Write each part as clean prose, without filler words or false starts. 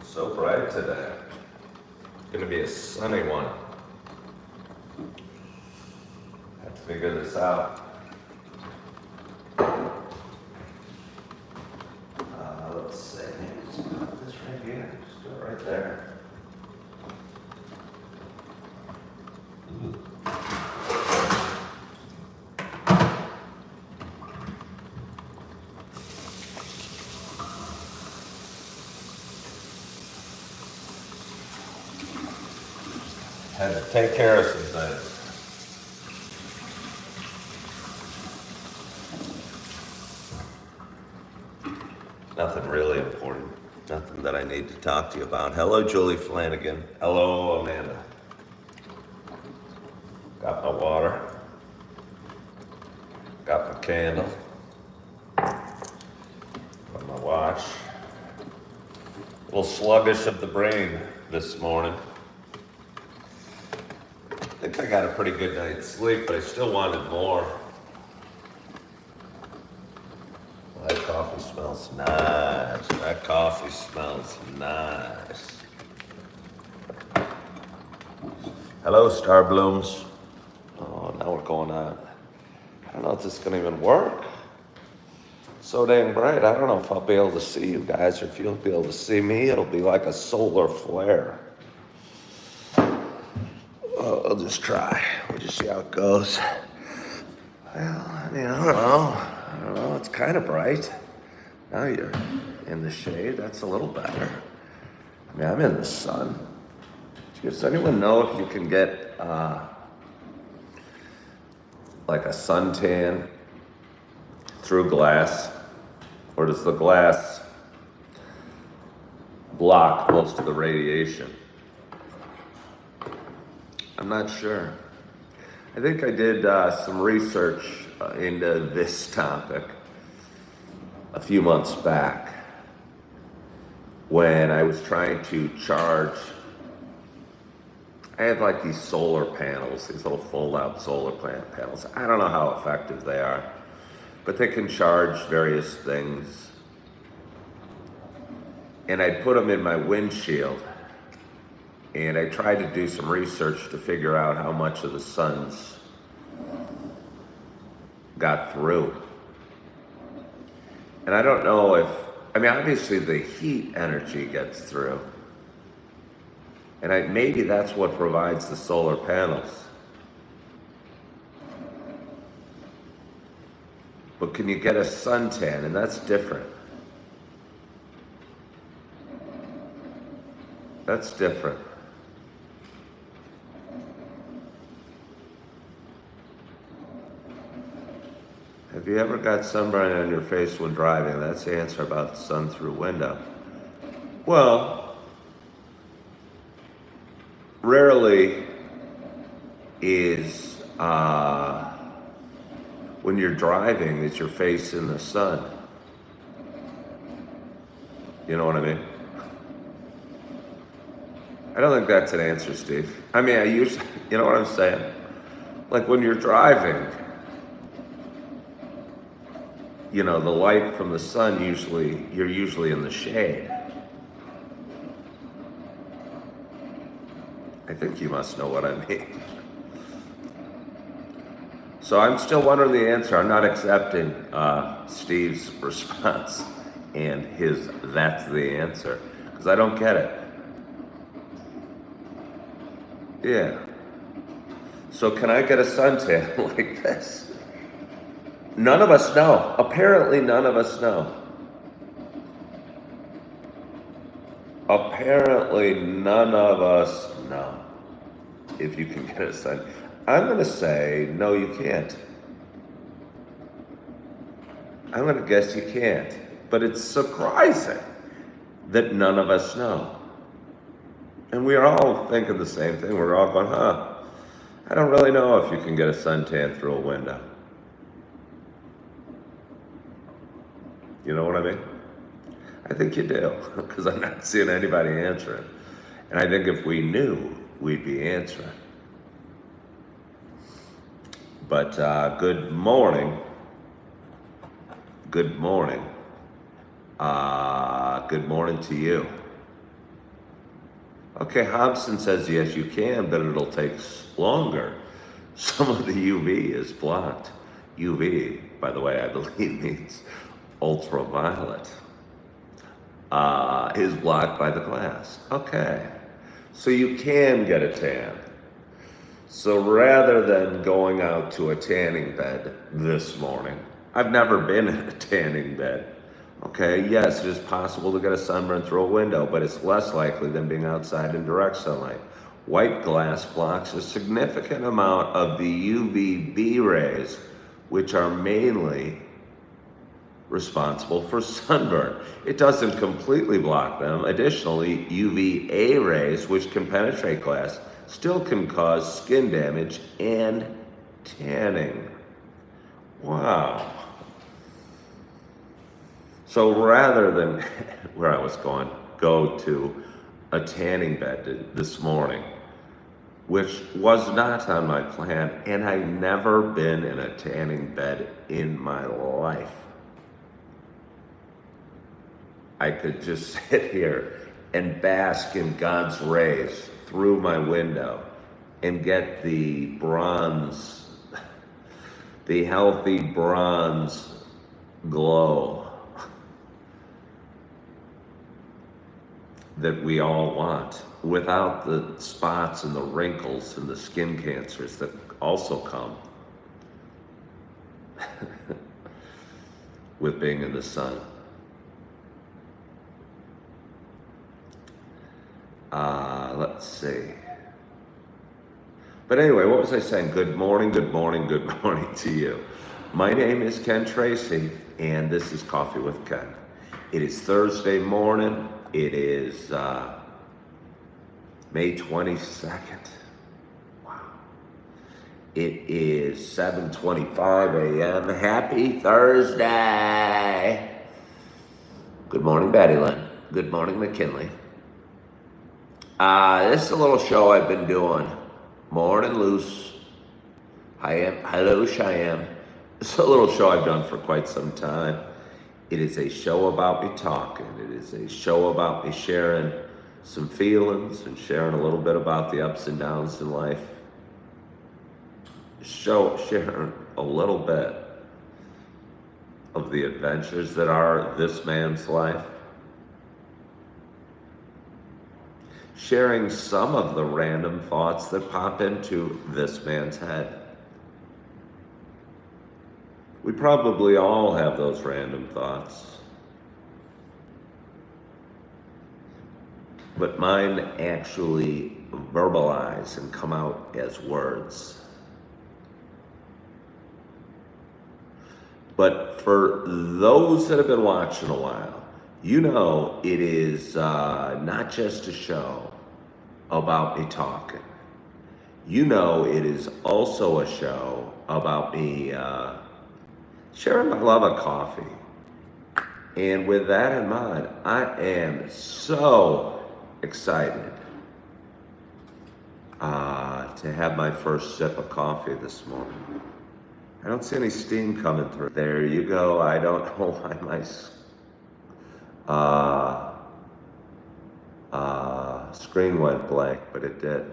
So bright today. Gonna be a sunny one. Have to figure this out. Let's see. Just put this right here. Just do it right there. Had to take care of some things. Nothing really important. Nothing that I need to talk to you about. Hello, Julie Flanagan. Hello, Amanda. Got my water. Got my candle. Got my watch. A little sluggish of the brain this morning. I think I got a pretty good night's sleep, but I still wanted more. Well, that coffee smells nice. That coffee smells nice. Hello, Star Blooms. Oh, now we're going on. I don't know if this is gonna even work. It's so dang bright. I don't know if I'll be able to see you guys, or if you'll be able to see me. It'll be like a solar flare. I'll just try. We'll just see how it goes. Well, I mean, I don't know. It's kind of bright. Now you're in the shade. That's a little better. I mean, I'm in the sun. Does anyone know if you can get like a suntan through glass? Or does the glass block most of the radiation? I'm not sure. I think I did some research into this topic a few months back when I was trying to charge. I had like these solar panels, these little fold-out solar panels. I don't know how effective they are, but they can charge various things. And I put them in my windshield. And I tried to do some research to figure out how much of the sun's got through. And I don't know if, I mean, obviously the heat energy gets through. And maybe that's what provides the solar panels. But can you get a suntan? And that's different. That's different. Have you ever got sunburn on your face when driving? That's the answer about sun through window. Well, rarely is when you're driving is your face in the sun. You know what I mean? I don't think that's an answer, Steve. I mean, I usually, you know what I'm saying? Like when you're driving, you know, the light from the sun you're usually in the shade. I think you must know what I mean. So I'm still wondering the answer. I'm not accepting Steve's response and his that's the answer, because I don't get it. Yeah. So can I get a suntan like this? None of us know. Apparently none of us know. Apparently none of us know if you can get a sun. I'm going to say, no, you can't. I'm going to guess you can't. But it's surprising that none of us know. And we are all thinking the same thing. We're all going, I don't really know if you can get a suntan through a window. You know what I mean? I think you do, because I'm not seeing anybody answering. And I think if we knew, we'd be answering. But good morning. Good morning. Good morning to you. Okay, Hobson says yes, you can, but it'll take longer. Some of the UV is blocked. UV, by the way, I believe means ultraviolet, is blocked by the glass. Okay, so you can get a tan. So rather than going out to a tanning bed this morning, I've never been in a tanning bed. Okay, yes, it is possible to get a sunburn through a window, but it's less likely than being outside in direct sunlight. White glass blocks a significant amount of the UVB rays, which are mainly responsible for sunburn. It doesn't completely block them. Additionally, UVA rays, which can penetrate glass, still can cause skin damage and tanning. Wow. So rather than, where I was going, go to a tanning bed this morning, which was not on my plan, and I've never been in a tanning bed in my life. I could just sit here and bask in God's rays through my window and get the bronze, the healthy bronze glow that we all want, without the spots and the wrinkles and the skin cancers that also come with being in the sun. Let's see. But anyway, what was I saying? Good morning, good morning, good morning to you. My name is Ken Tracy, and this is Coffee with Ken. It is Thursday morning. It is May 22nd. Wow. It is 7:25 a.m. Happy Thursday. Good morning, Betty Lynn. Good morning, McKinley. This is a little show I've been doing. Morning, Luce. Hello, Cheyenne. It's a little show I've done for quite some time. It is a show about me talking. It is a show about me sharing some feelings and sharing a little bit about the ups and downs in life. Sharing a little bit of the adventures that are this man's life. Sharing some of the random thoughts that pop into this man's head. We probably all have those random thoughts. But mine actually verbalize and come out as words. But for those that have been watching a while, you know it is not just a show about me talking. You know it is also a show about me sharing my love of coffee. And with that in mind, I am so excited to have my first sip of coffee this morning. I don't see any steam coming through. There you go. I don't know why my screen went blank, but it did.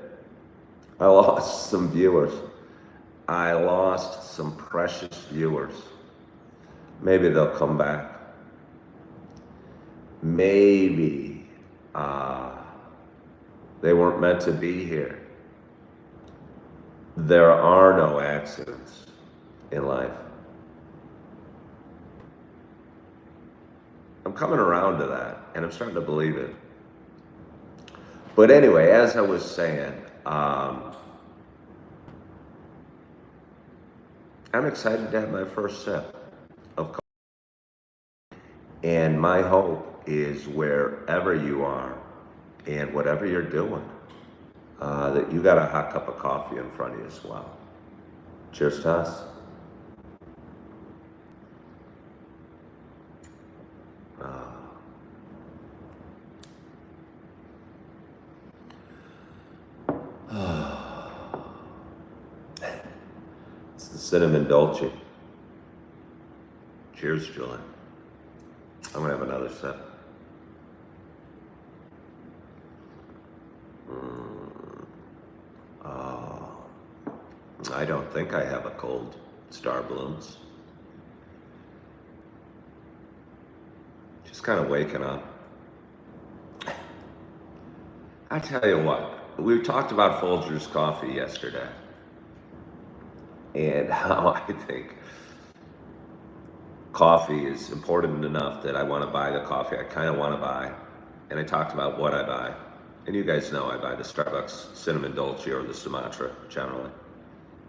I lost some viewers. I lost some precious viewers. Maybe they'll come back. Maybe they weren't meant to be here. There are no accidents in life. I'm coming around to that, and I'm starting to believe it. But anyway, as I was saying, I'm excited to have my first sip of coffee. And my hope is wherever you are and whatever you're doing, that you got a hot cup of coffee in front of you as well. Cheers to us. It's the cinnamon dolce. Cheers, Julian. I'm gonna have another sip. Oh, I don't think I have a cold Star Blooms. Just kind of waking up. I tell you what, we talked about Folgers coffee yesterday and how I think coffee is important enough that I want to buy the coffee I kind of want to buy. And I talked about what I buy. And you guys know I buy the Starbucks Cinnamon Dolce or the Sumatra generally,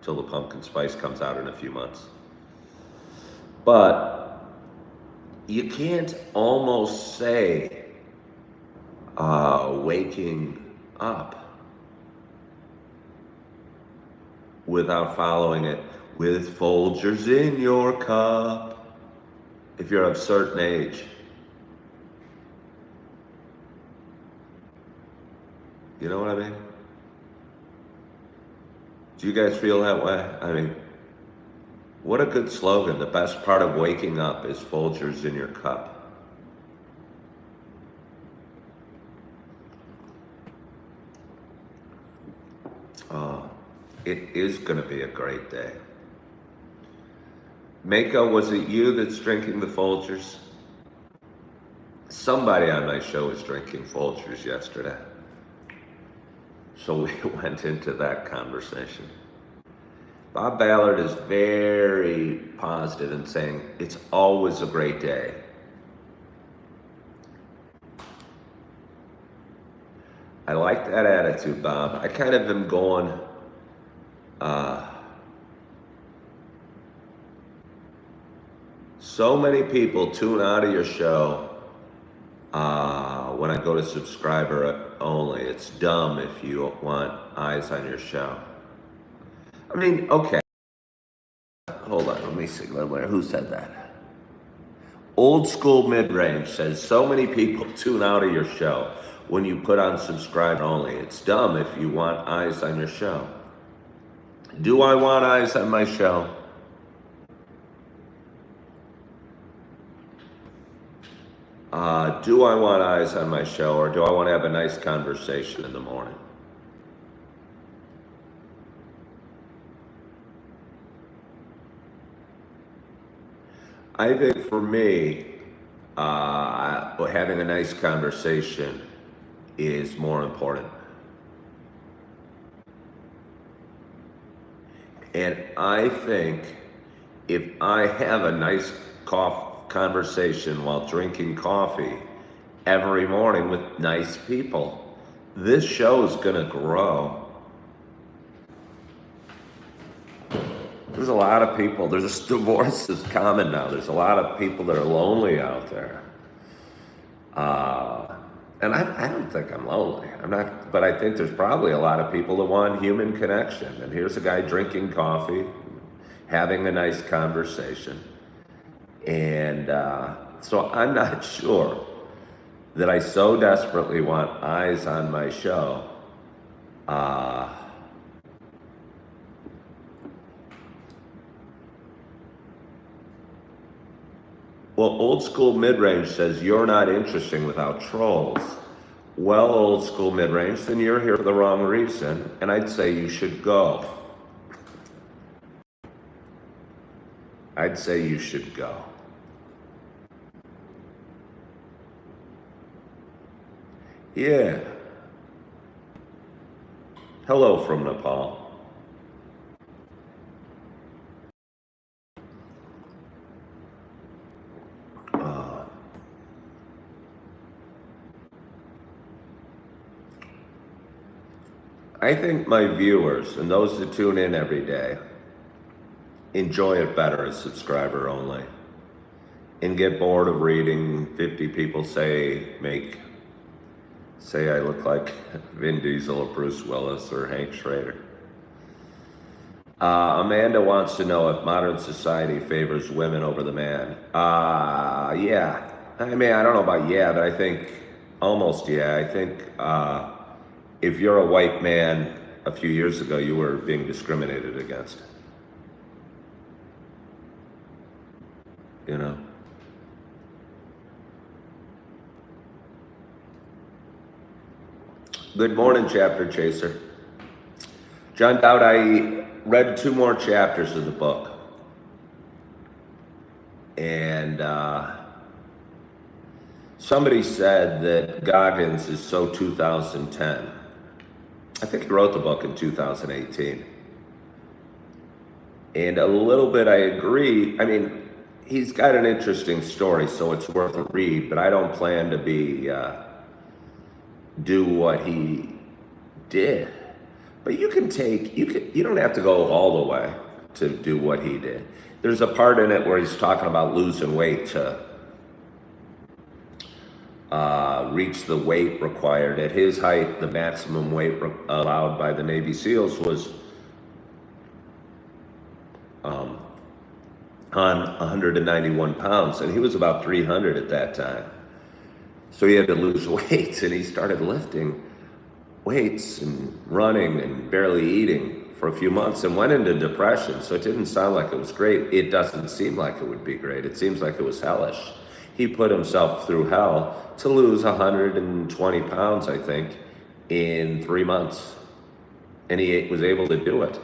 till the pumpkin spice comes out in a few months. But you can't almost say waking up without following it with Folgers in your cup if you're of a certain age. You know what I mean? Do you guys feel that way? I mean, what a good slogan. The best part of waking up is Folgers in your cup. It is going to be a great day. Mako, was it you that's drinking the Folgers? Somebody on my show was drinking Folgers yesterday. So we went into that conversation. Bob Ballard is very positive in saying it's always a great day. I like that attitude, Bob. I kind of am going, so many people tune out of your show when I go to subscriber only. It's dumb if you want eyes on your show. I mean, okay. Hold on, let me see. Who said that? Old School Mid-Range says so many people tune out of your show when you put on subscriber only. It's dumb if you want eyes on your show. Do I want eyes on my show? Do I want eyes on my show, or do I want to have a nice conversation in the morning? I think for me, having a nice conversation is more important. And I think if I have a nice conversation while drinking coffee every morning with nice people, this show is going to grow. There's a lot of people, divorce is common now. There's a lot of people that are lonely out there. And I don't think I'm lonely. I'm not, but I think there's probably a lot of people that want human connection. And here's a guy drinking coffee, having a nice conversation. And so I'm not sure that I so desperately want eyes on my show. Well, Old School Mid-Range says you're not interesting without trolls. Well, Old School Mid-Range, then you're here for the wrong reason, and I'd say you should go. I'd say you should go. Yeah. Hello from Nepal. I think my viewers and those that tune in every day enjoy it better as subscriber only and get bored of reading 50 people say I look like Vin Diesel or Bruce Willis or Hank Schrader. Amanda wants to know if modern society favors women over the man. Yeah. I mean, I don't know about yeah, but I think almost yeah. I think if you're a white man a few years ago, you were being discriminated against. You know? Good morning, Chapter Chaser. John Dowd, I read 2 more chapters of the book. And somebody said that Goggins is so 2010. I think he wrote the book in 2018. And a little bit I agree. I mean, he's got an interesting story, so it's worth a read, but I don't plan to do what he did. But you don't have to go all the way to do what he did. There's a part in it where he's talking about losing weight to reach the weight required. At his height, the maximum weight allowed by the Navy SEALs was on 191 pounds, and he was about 300 at that time. So he had to lose weight, and he started lifting weights and running and barely eating for a few months and went into depression. So it didn't sound like it was great. It doesn't seem like it would be great. It seems like it was hellish. He put himself through hell to lose 120 pounds, I think, in 3 months. And he was able to do it.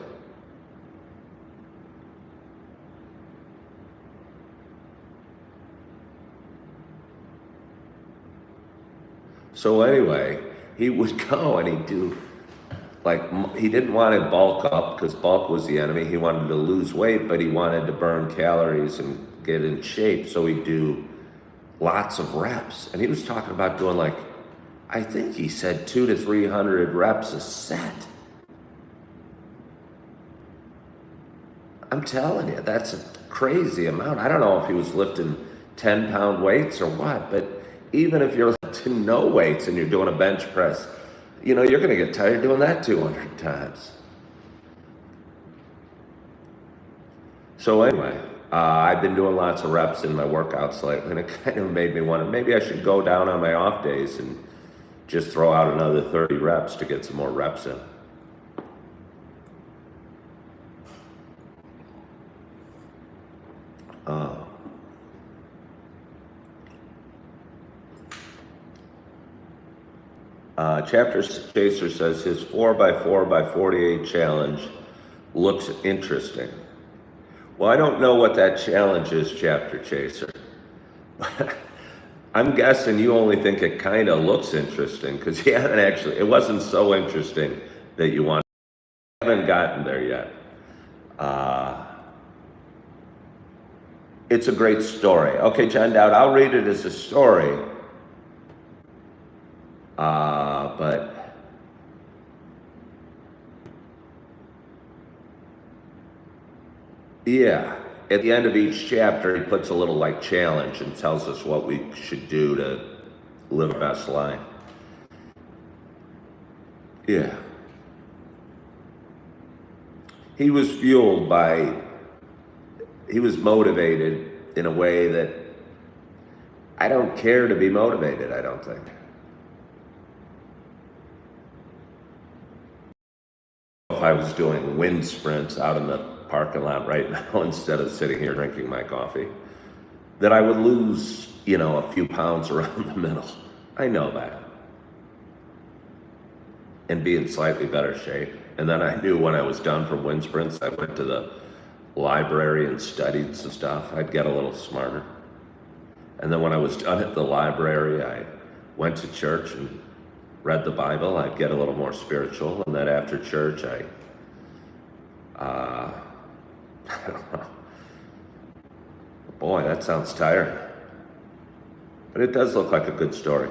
So anyway, he would go and he'd do, he didn't want to bulk up because bulk was the enemy. He wanted to lose weight, but he wanted to burn calories and get in shape. So he'd do lots of reps. And he was talking about doing I think he said 200 to 300 reps a set. I'm telling you, that's a crazy amount. I don't know if he was lifting 10-pound weights or what, but even if you're lifting no weights and you're doing a bench press, you're going to get tired doing that 200 times. So anyway, I've been doing lots of reps in my workouts lately, and it kind of made me wonder, maybe I should go down on my off days and just throw out another 30 reps to get some more reps in. Chapter Chaser says his 4x4x48 challenge looks interesting. Well, I don't know what that challenge is, Chapter Chaser. I'm guessing you only think it kind of looks interesting because you haven't it wasn't so interesting that you haven't gotten there yet. It's a great story. Okay, John Dowd, I'll read it as a story. But yeah, at the end of each chapter, he puts a little challenge and tells us what we should do to live our best life. Yeah. He was motivated in a way that I don't care to be motivated, I don't think. If I was doing wind sprints out in the parking lot right now instead of sitting here drinking my coffee, that I would lose, a few pounds around the middle. I know that. And be in slightly better shape. And then I knew when I was done from wind sprints, I went to the library and studied some stuff. I'd get a little smarter. And then when I was done at the library, I went to church and read the Bible. I'd get a little more spiritual. And then after church, I don't know. Boy, that sounds tiring. But it does look like a good story.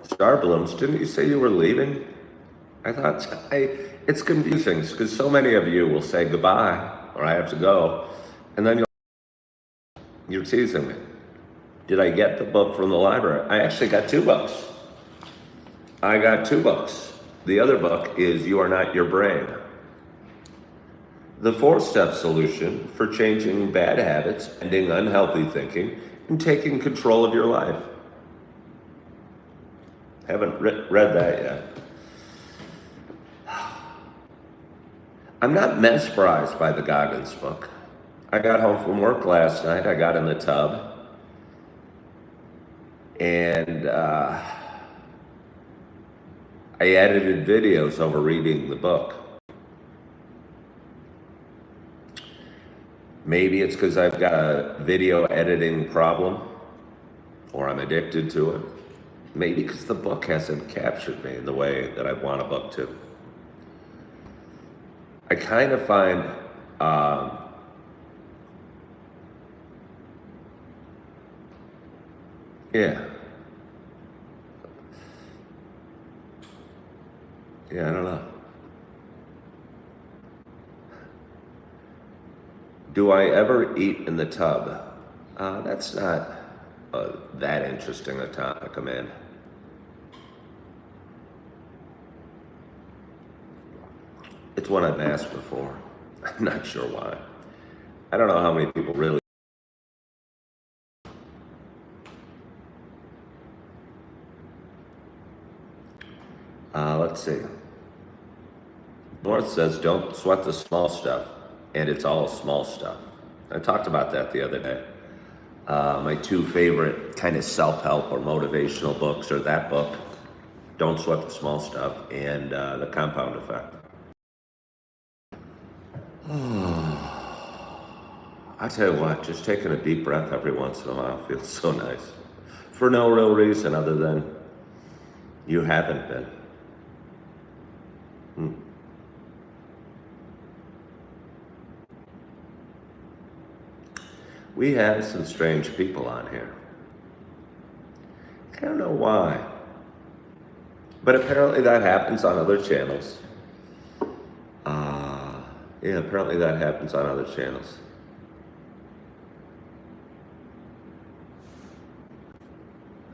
Starblooms, didn't you say you were leaving? It's confusing because so many of you will say goodbye or I have to go. And then you're teasing me. Did I get the book from the library? I actually got 2 books. I got 2 books. The other book is You Are Not Your Brain. The 4-step solution for changing bad habits, ending unhealthy thinking, and taking control of your life. Haven't read that yet. I'm not mesmerized by the Goggins book. I got home from work last night. I got in the tub. And I edited videos over reading the book. Maybe it's because I've got a video editing problem, or I'm addicted to it. Maybe because the book hasn't captured me in the way that I want a book to. I kind of find yeah, I don't know. Do I ever eat in the tub? That's not that interesting a topic, man. It's one I've asked before. I'm not sure why. I don't know how many people really. Let's see. North says, don't sweat the small stuff, and it's all small stuff. I talked about that the other day. My two favorite kind of self-help or motivational books are that book, Don't Sweat the Small Stuff, and The Compound Effect. I tell you what, just taking a deep breath every once in a while feels so nice. For no real reason other than you haven't been. We have some strange people on here. I don't know why. But apparently that happens on other channels. Yeah, apparently that happens on other channels.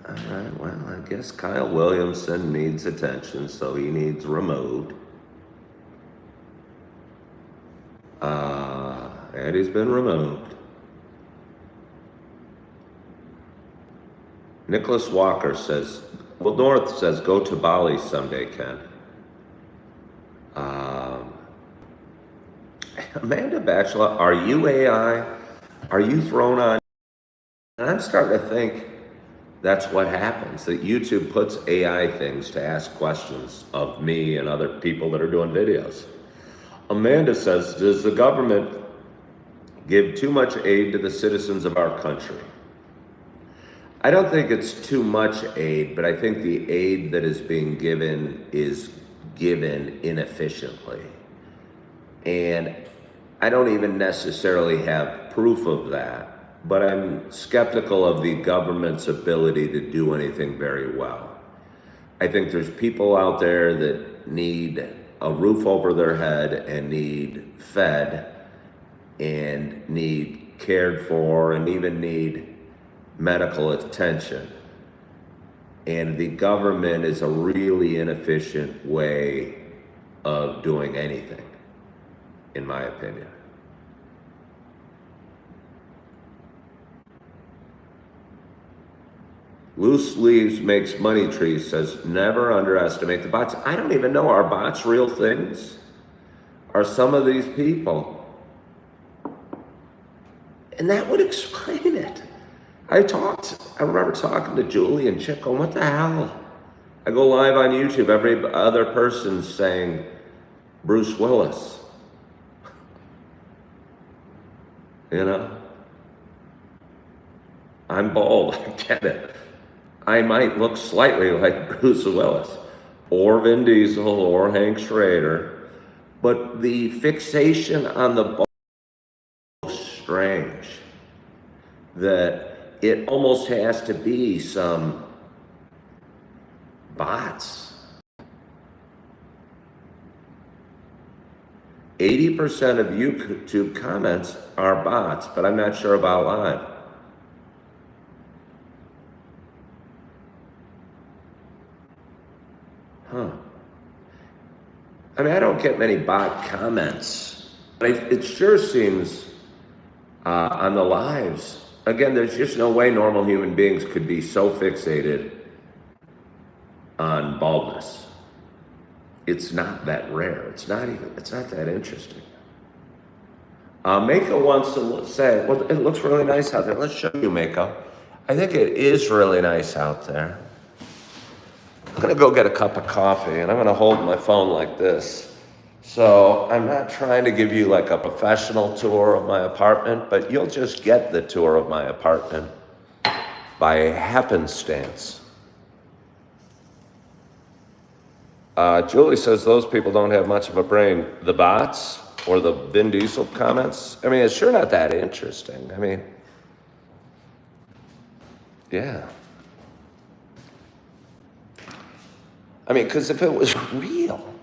All right, well, I guess Kyle Williamson needs attention, so he needs removed. And he's been removed. Nicholas Walker says, well, North says, go to Bali someday, Ken. Amanda Batchelor, are you AI? Are you thrown on? And I'm starting to think that's what happens, that YouTube puts AI things to ask questions of me and other people that are doing videos. Amanda says, does the government give too much aid to the citizens of our country? I don't think it's too much aid, but I think the aid that is being given is given inefficiently. And I don't even necessarily have proof of that, but I'm skeptical of the government's ability to do anything very well. I think there's people out there that need a roof over their head and need fed and need cared for and even need medical attention. And the government is a really inefficient way of doing anything, in my opinion. Loose Leaves Makes Money Tree says, never underestimate the bots. I don't even know, are bots real things? Are some of these people? And that would explain it. I remember talking to Julie and Chick going, what the hell? I go live on YouTube, every other person's saying Bruce Willis. You know? I'm bald, I get it. I might look slightly like Bruce Willis, or Vin Diesel, or Hank Schrader, but the fixation on the bald is strange, that it almost has to be some bots. 80% of YouTube comments are bots, but I'm not sure about live. I mean, I don't get many bot comments, but it sure seems on the lives. Again, there's just no way normal human beings could be so fixated on baldness. It's not that rare. It's not that interesting. Mako wants to say, well, it looks really nice out there. Let's show you, Mako. I think it is really nice out there. I'm gonna go get a cup of coffee and I'm gonna hold my phone like this. So I'm not trying to give you like a professional tour of my apartment, but you'll just get the tour of my apartment by happenstance. Julie says those people don't have much of a brain. The bots or the Vin Diesel comments? I mean, it's sure not that interesting. I mean, yeah. I mean, because if it was real,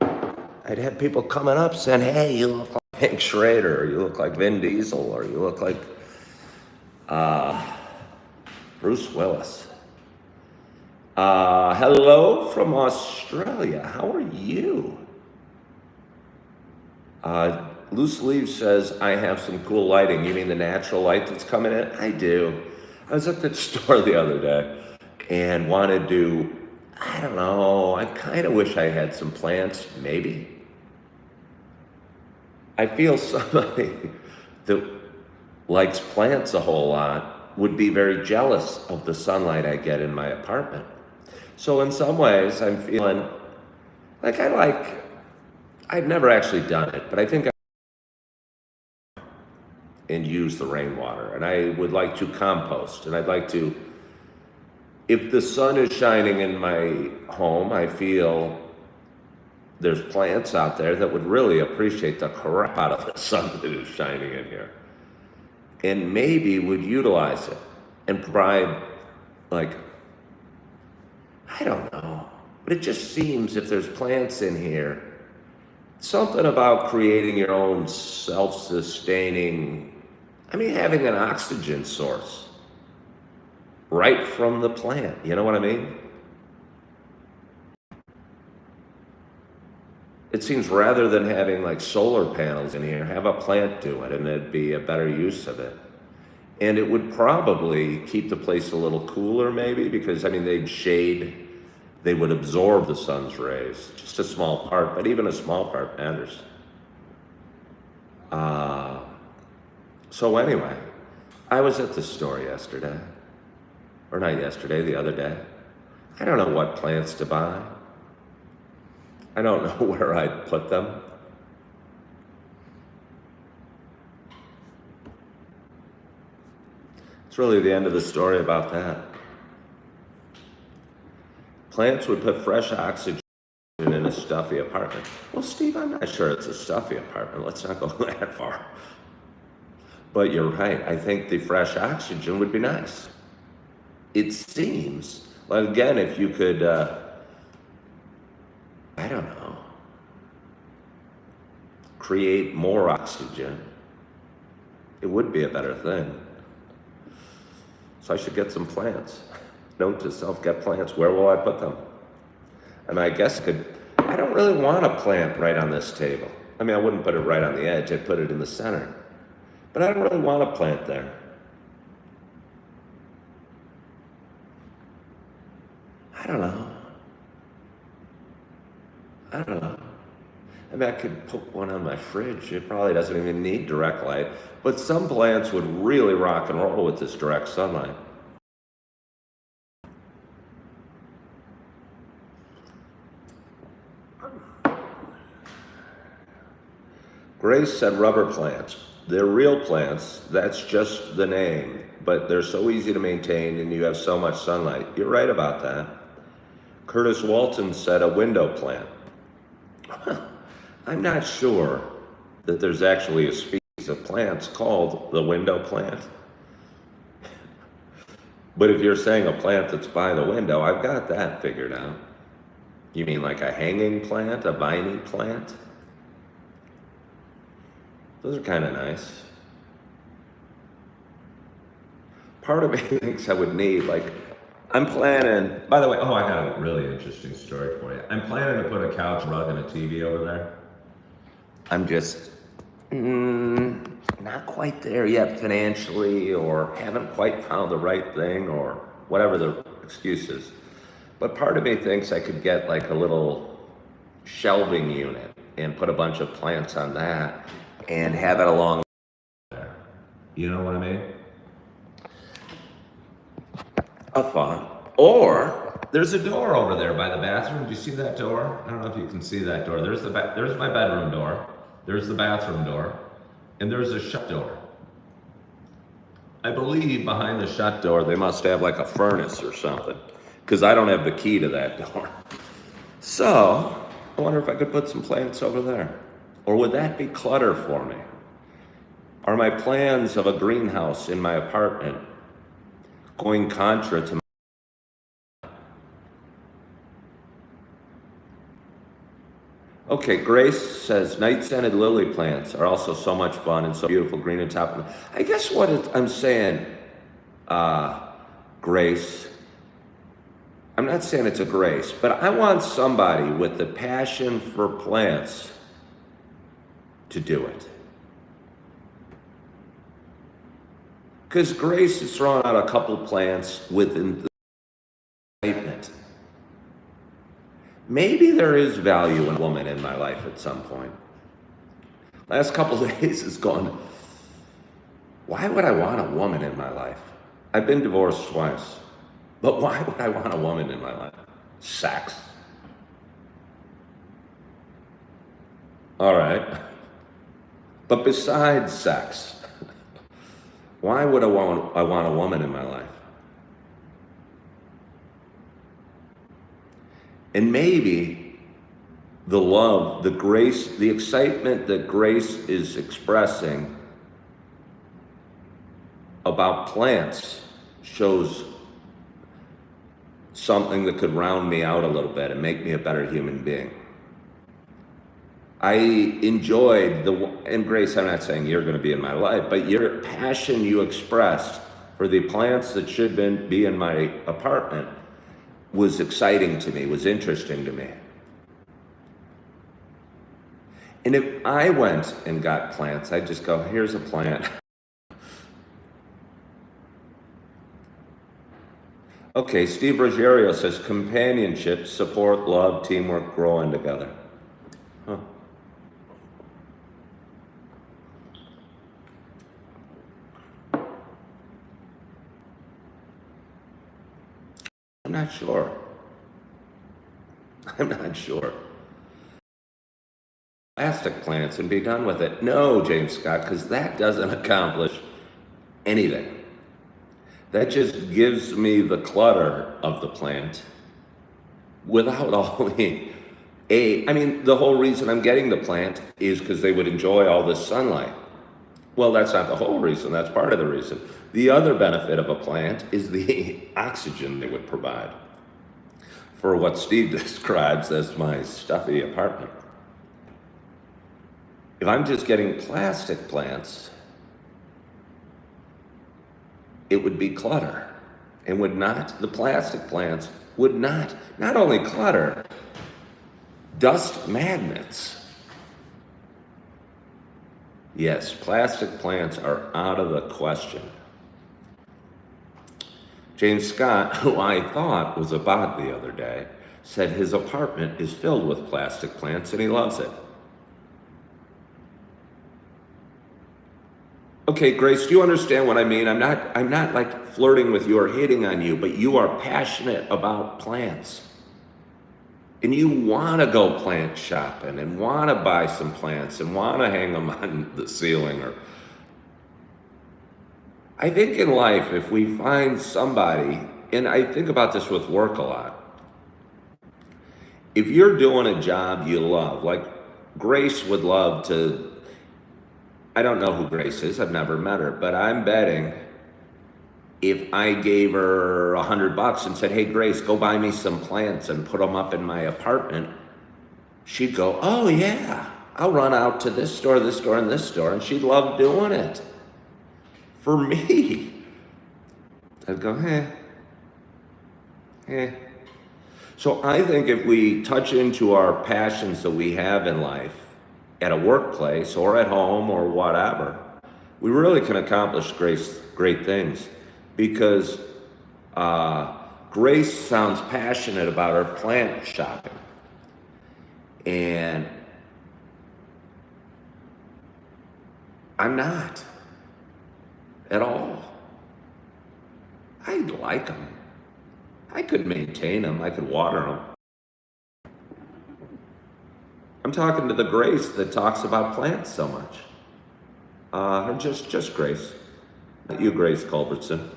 I'd have people coming up saying, hey, you look like Hank Schrader, or you look like Vin Diesel, or you look like Bruce Willis. Hello from Australia. How are you? Loose Leaf says, I have some cool lighting. You mean the natural light that's coming in? I do. I was at the store the other day and wanted to, I don't know, I kind of wish I had some plants, maybe. I feel somebody that likes plants a whole lot would be very jealous of the sunlight I get in my apartment. So in some ways, I'm feeling like I've never actually done it, but I think and use the rainwater. And I would like to compost, and I'd like to, if the sun is shining in my home, I feel there's plants out there that would really appreciate the crap out of the sun that is shining in here. And maybe would utilize it and provide, like, I don't know, but it just seems if there's plants in here, something about creating your own self-sustaining, I mean, having an oxygen source right from the plant, you know what I mean? It seems rather than having like solar panels in here, have a plant do it and it'd be a better use of it. And it would probably keep the place a little cooler maybe because, I mean, they'd shade, they would absorb the sun's rays, just a small part, but even a small part matters. So anyway, I was at the store yesterday, or not yesterday, the other day. I don't know what plants to buy. I don't know where I'd put them. It's really the end of the story about that. Plants would put fresh oxygen in a stuffy apartment. Well, Steve, I'm not sure it's a stuffy apartment. Let's not go that far. But you're right. I think the fresh oxygen would be nice. It seems, like, again, if you could, I don't know, create more oxygen, it would be a better thing. So I should get some plants. Note to self, get plants. Where will I put them? And I guess I don't really want a plant right on this table. I mean, I wouldn't put it right on the edge. I'd put it in the center. But I don't really want a plant there. I don't know. I mean, I could put one on my fridge. It probably doesn't even need direct light. But some plants would really rock and roll with this direct sunlight. Grace said rubber plants. They're real plants. That's just the name. But they're so easy to maintain and you have so much sunlight. You're right about that. Curtis Walton said a window plant. I'm not sure that there's actually a species of plants called the window plant. But if you're saying a plant that's by the window, I've got that figured out. You mean like a hanging plant, a viney plant? Those are kind of nice. Part of me thinks I would need, like, I'm planning, by the way, I got a really interesting story for you. I'm planning to put a couch, rug, and a TV over there. I'm just not quite there yet financially, or haven't quite found the right thing, or whatever the excuse is. But part of me thinks I could get like a little shelving unit and put a bunch of plants on that and have it along there. You know what I mean? a thought. Or there's a door over there by the bathroom. Do you see that door? I don't know if you can see that door. There's my bedroom door. There's the bathroom door, and there's a shut door. I believe behind the shut door they must have like a furnace or something, because I don't have the key to that door. So I wonder if I could put some plants over there, or would that be clutter for me? Are my plans of a greenhouse in my apartment going contra to Okay, Grace says night-scented lily plants are also so much fun and so beautiful, green and top. I guess I'm saying, Grace, I'm not saying it's a grace, but I want somebody with the passion for plants to do it. Because Grace is throwing out a couple plants within the excitement. Maybe there is value in a woman in my life at some point. Last couple of days is gone. Why would I want a woman in my life? I've been divorced twice, but why would I want a woman in my life? Sex. All right. But besides sex, why would I want a woman in my life? And maybe the love, the grace, the excitement that Grace is expressing about plants shows something that could round me out a little bit and make me a better human being. I enjoyed and Grace, I'm not saying you're going to be in my life, but your passion you expressed for the plants that should be in my apartment was exciting to me, was interesting to me. And if I went and got plants, I'd just go, here's a plant. Okay, Steve Ruggiero says companionship, support, love, teamwork, growing together. Huh. I'm not sure. I'm not sure. Plastic plants and be done with it. No, James Scott, because that doesn't accomplish anything. That just gives me the clutter of the plant without all the the whole reason I'm getting the plant is because they would enjoy all this sunlight. Well, that's not the whole reason, that's part of the reason. The other benefit of a plant is the oxygen they would provide for what Steve describes as my stuffy apartment. If I'm just getting plastic plants, it would be clutter and the plastic plants would not only clutter, dust magnets. Yes, plastic plants are out of the question. James Scott, who I thought was about the other day, said his apartment is filled with plastic plants and he loves it. Okay, Grace, do you understand what I mean? I'm not like flirting with you or hitting on you, but you are passionate about plants. And you want to go plant shopping and want to buy some plants and want to hang them on the ceiling. I think in life, if we find somebody, and I think about this with work a lot, if you're doing a job you love, like Grace would love to, I don't know who Grace is, I've never met her, but I'm betting if I gave her $100 and said, hey, Grace, go buy me some plants and put them up in my apartment, she'd go, oh yeah, I'll run out to this store, and this store, and she'd love doing it. For me, I'd go, So I think if we touch into our passions that we have in life, at a workplace or at home or whatever, we really can accomplish great things because Grace sounds passionate about her plant shopping. And I'm not at all. I like them. I could maintain them. I could water them. I'm talking to the Grace that talks about plants so much. Or just Grace. Not you, Grace Culbertson.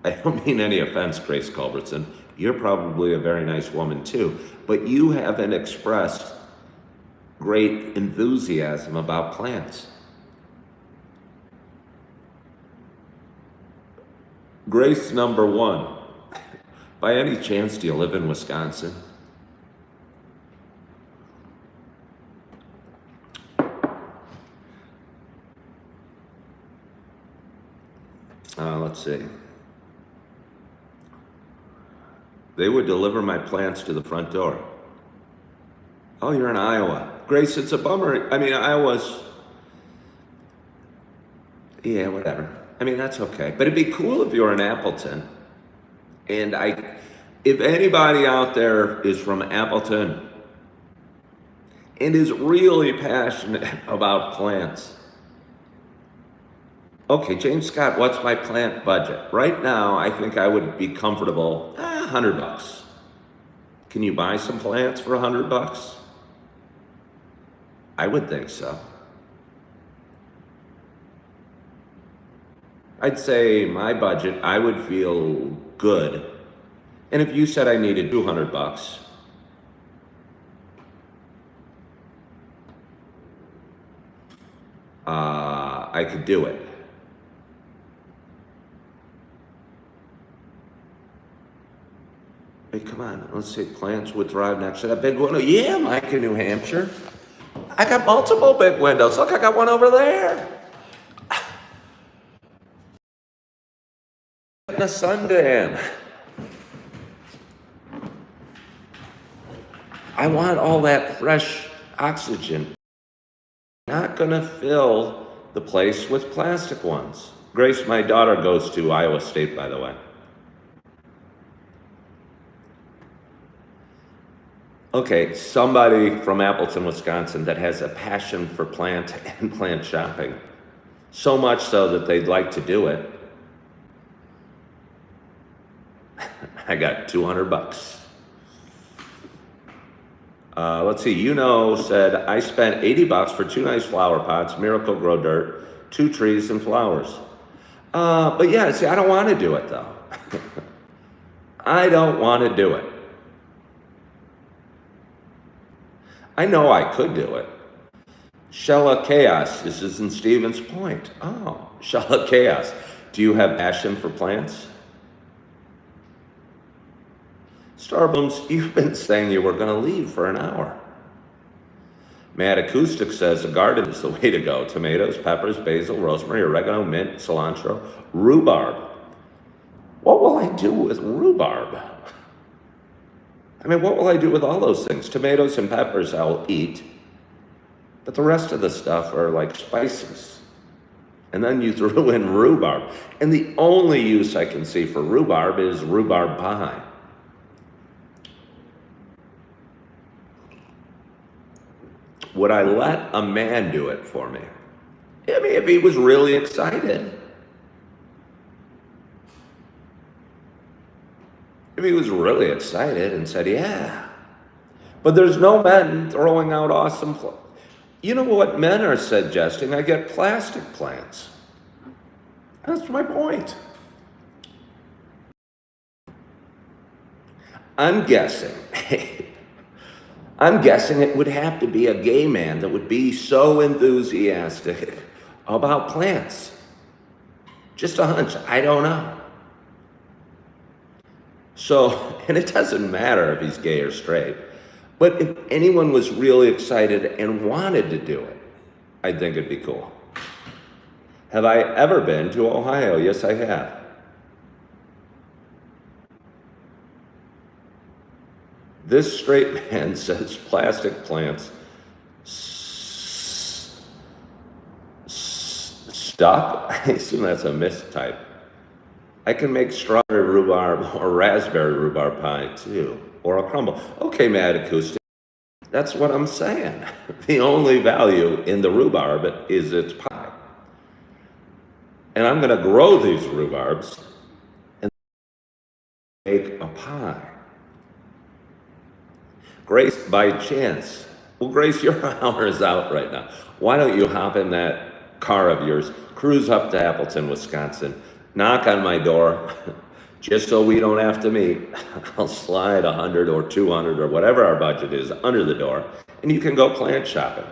I don't mean any offense, Grace Culbertson. You're probably a very nice woman too, but you haven't expressed great enthusiasm about plants. Grace number one. By any chance, do you live in Wisconsin? Let's see. They would deliver my plants to the front door. Oh, you're in Iowa. Grace, it's a bummer. I mean, Iowa's, yeah, whatever. I mean, that's okay. But it'd be cool if you were in Appleton. And if anybody out there is from Appleton and is really passionate about plants, okay, James Scott, what's my plant budget? Right now, I think I would be comfortable, $100. Can you buy some plants for $100? I would think so. I'd say my budget, I would feel good. And if you said I needed $200, I could do it. Hey, come on, let's say plants would thrive next to that big window. Yeah, Mike in New Hampshire. I got multiple big windows. Look, I got one over there. Letting the sun in. I want all that fresh oxygen. Not gonna fill the place with plastic ones. Grace, my daughter goes to Iowa State, by the way. Okay, somebody from Appleton, Wisconsin that has a passion for plant and plant shopping. So much so that they'd like to do it. I got $200. Let's see, said, I spent $80 for 2 nice flower pots, Miracle Grow Dirt, 2 trees and flowers. But yeah, see, I don't want to do it though. I don't want to do it. I know I could do it. Shella Chaos, this is in Stevens Point. Oh, Shella Chaos. Do you have passion for plants? Starbooms, you've been saying you were going to leave for an hour. Mad Acoustic says a garden is the way to go. Tomatoes, peppers, basil, rosemary, oregano, mint, cilantro, rhubarb. What will I do with rhubarb? I mean, what will I do with all those things? Tomatoes and peppers I'll eat, but the rest of the stuff are like spices. And then you threw in rhubarb. And the only use I can see for rhubarb is rhubarb pie. Would I let a man do it for me? I mean, if he was really excited. If he was really excited and said, yeah. But there's no men throwing out awesome You know what men are suggesting? I get plastic plants. That's my point. I'm guessing it would have to be a gay man that would be so enthusiastic about plants. Just a hunch, I don't know. So, and it doesn't matter if he's gay or straight, but if anyone was really excited and wanted to do it, I think it'd be cool. Have I ever been to Ohio? Yes, I have. This straight man says plastic plants stuck? I assume that's a mistype. I can make strawberry rhubarb or raspberry rhubarb pie too, or a crumble. Okay, Mad Acoustic, that's what I'm saying. The only value in the rhubarb is its pie. And I'm gonna grow these rhubarbs make a pie. Grace, by chance, well, Grace, your hour is out right now. Why don't you hop in that car of yours, cruise up to Appleton, Wisconsin, knock on my door, just so we don't have to meet. I'll slide 100 or 200 or whatever our budget is under the door, and you can go plant shopping.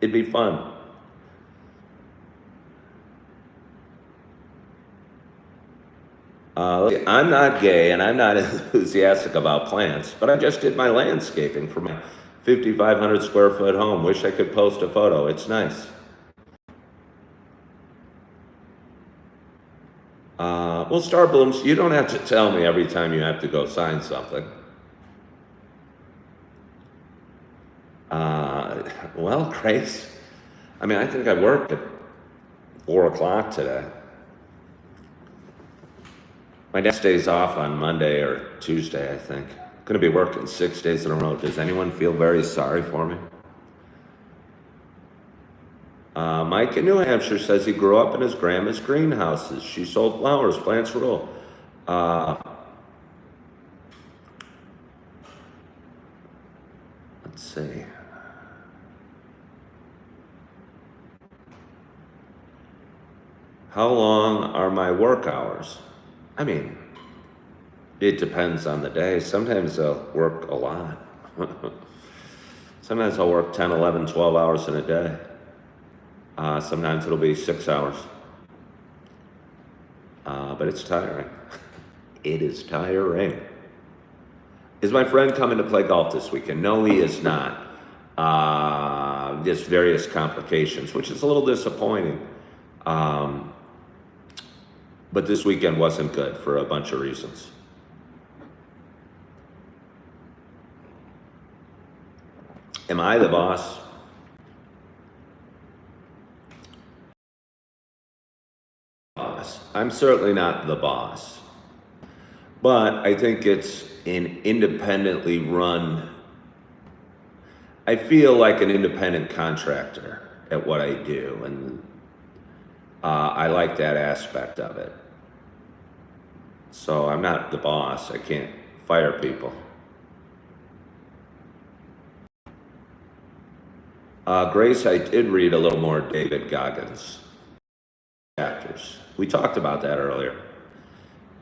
It'd be fun. I'm not gay and I'm not enthusiastic about plants, but I just did my landscaping for my 5,500 square foot home. Wish I could post a photo. It's nice. Well, Star Blooms, you don't have to tell me every time you have to go sign something. Well, Grace, I mean, I think I worked at 4 o'clock today. My next day's off on Monday or Tuesday, I think. I'm going to be working 6 days in a row. Does anyone feel very sorry for me? Mike in New Hampshire says he grew up in his grandma's greenhouses. She sold flowers, plants rule. Let's see. How long are my work hours? I mean, it depends on the day. Sometimes I'll work a lot. Sometimes I'll work 10, 11, 12 hours in a day. Sometimes it'll be 6 hours. But it's tiring. It is tiring. Is my friend coming to play golf this weekend? No, he is not. Just various complications, which is a little disappointing. But this weekend wasn't good for a bunch of reasons. Am I the boss? I'm certainly not the boss. But I think it's an independently run, I feel like an independent contractor at what I do. And I like that aspect of it. So I'm not the boss. I can't fire people. Grace, I did read a little more David Goggins chapters. We talked about that earlier.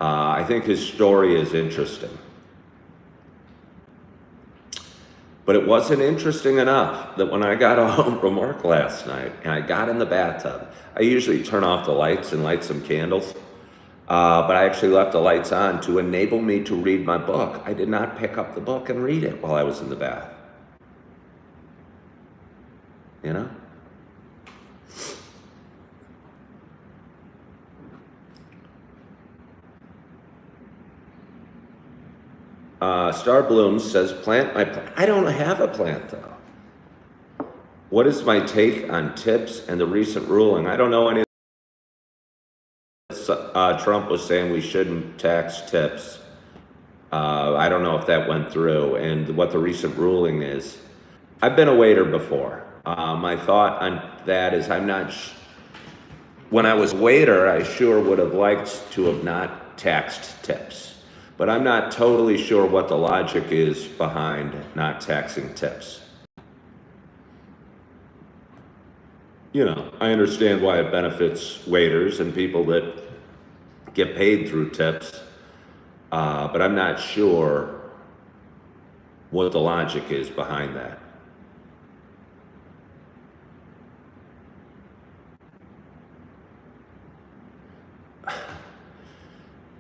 I think his story is interesting. But it wasn't interesting enough that when I got home from work last night and I got in the bathtub, I usually turn off the lights and light some candles, but I actually left the lights on to enable me to read my book. I did not pick up the book and read it while I was in the bath. You know? Star Blooms says, plant my plant. I don't have a plant though. What is my take on tips and the recent ruling? I don't know any. Trump was saying we shouldn't tax tips. I don't know if that went through and what the recent ruling is. I've been a waiter before. My thought on that is I'm not, when I was a waiter, I sure would have liked to have not taxed tips. But I'm not totally sure what the logic is behind not taxing tips. You know, I understand why it benefits waiters and people that get paid through tips, but I'm not sure what the logic is behind that.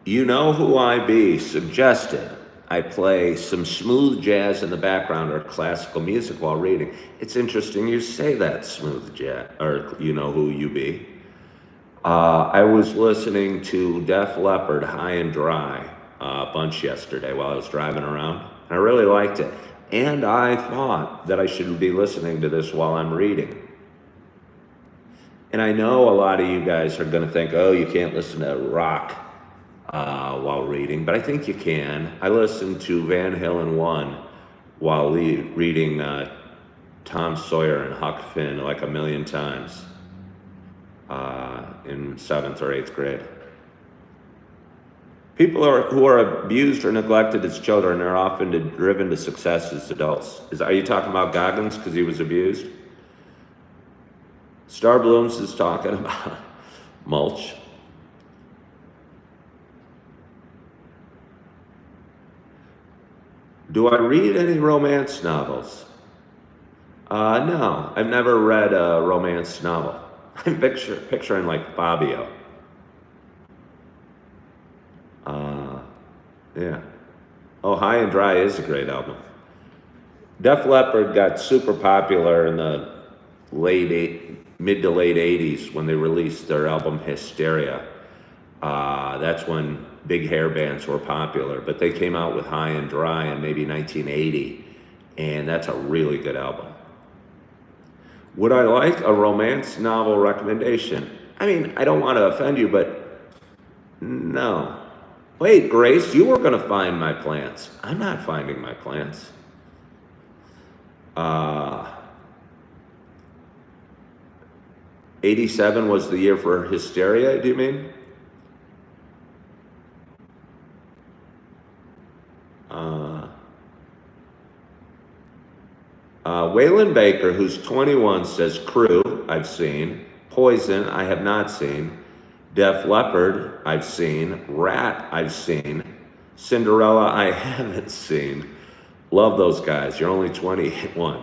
You know who I be suggested I play some smooth jazz in the background or classical music while reading. It's interesting you say that, smooth jazz, or you know who you be. I was listening to Def Leppard, High and Dry, a bunch yesterday while I was driving around. I really liked it. And I thought that I should be listening to this while I'm reading. And I know a lot of you guys are going to think, oh, you can't listen to rock while reading, but I think you can. I listened to Van Halen 1 while reading Tom Sawyer and Huck Finn like a million times in 7th or 8th grade. Who are abused or neglected as children are often driven to success as adults. Are you talking about Goggins because he was abused? Star Blooms is talking about mulch. Do I read any romance novels? No, I've never read a romance novel. I'm picturing like Fabio. Yeah. Oh, High and Dry is a great album. Def Leppard got super popular in the mid to late 80s when they released their album Hysteria. That's when big hair bands were popular, but they came out with High and Dry in maybe 1980, and that's a really good album. Would I like a romance novel recommendation? I mean, I don't want to offend you, but no. Wait, Grace, you were going to find my plants. I'm not finding my plants. 87 was the year for Hysteria, do you mean? Waylon Baker, who's 21, says Crew, I've seen. Poison, I have not seen. Def Leppard, I've seen. Rat, I've seen. Cinderella, I haven't seen. Love those guys. You're only 21.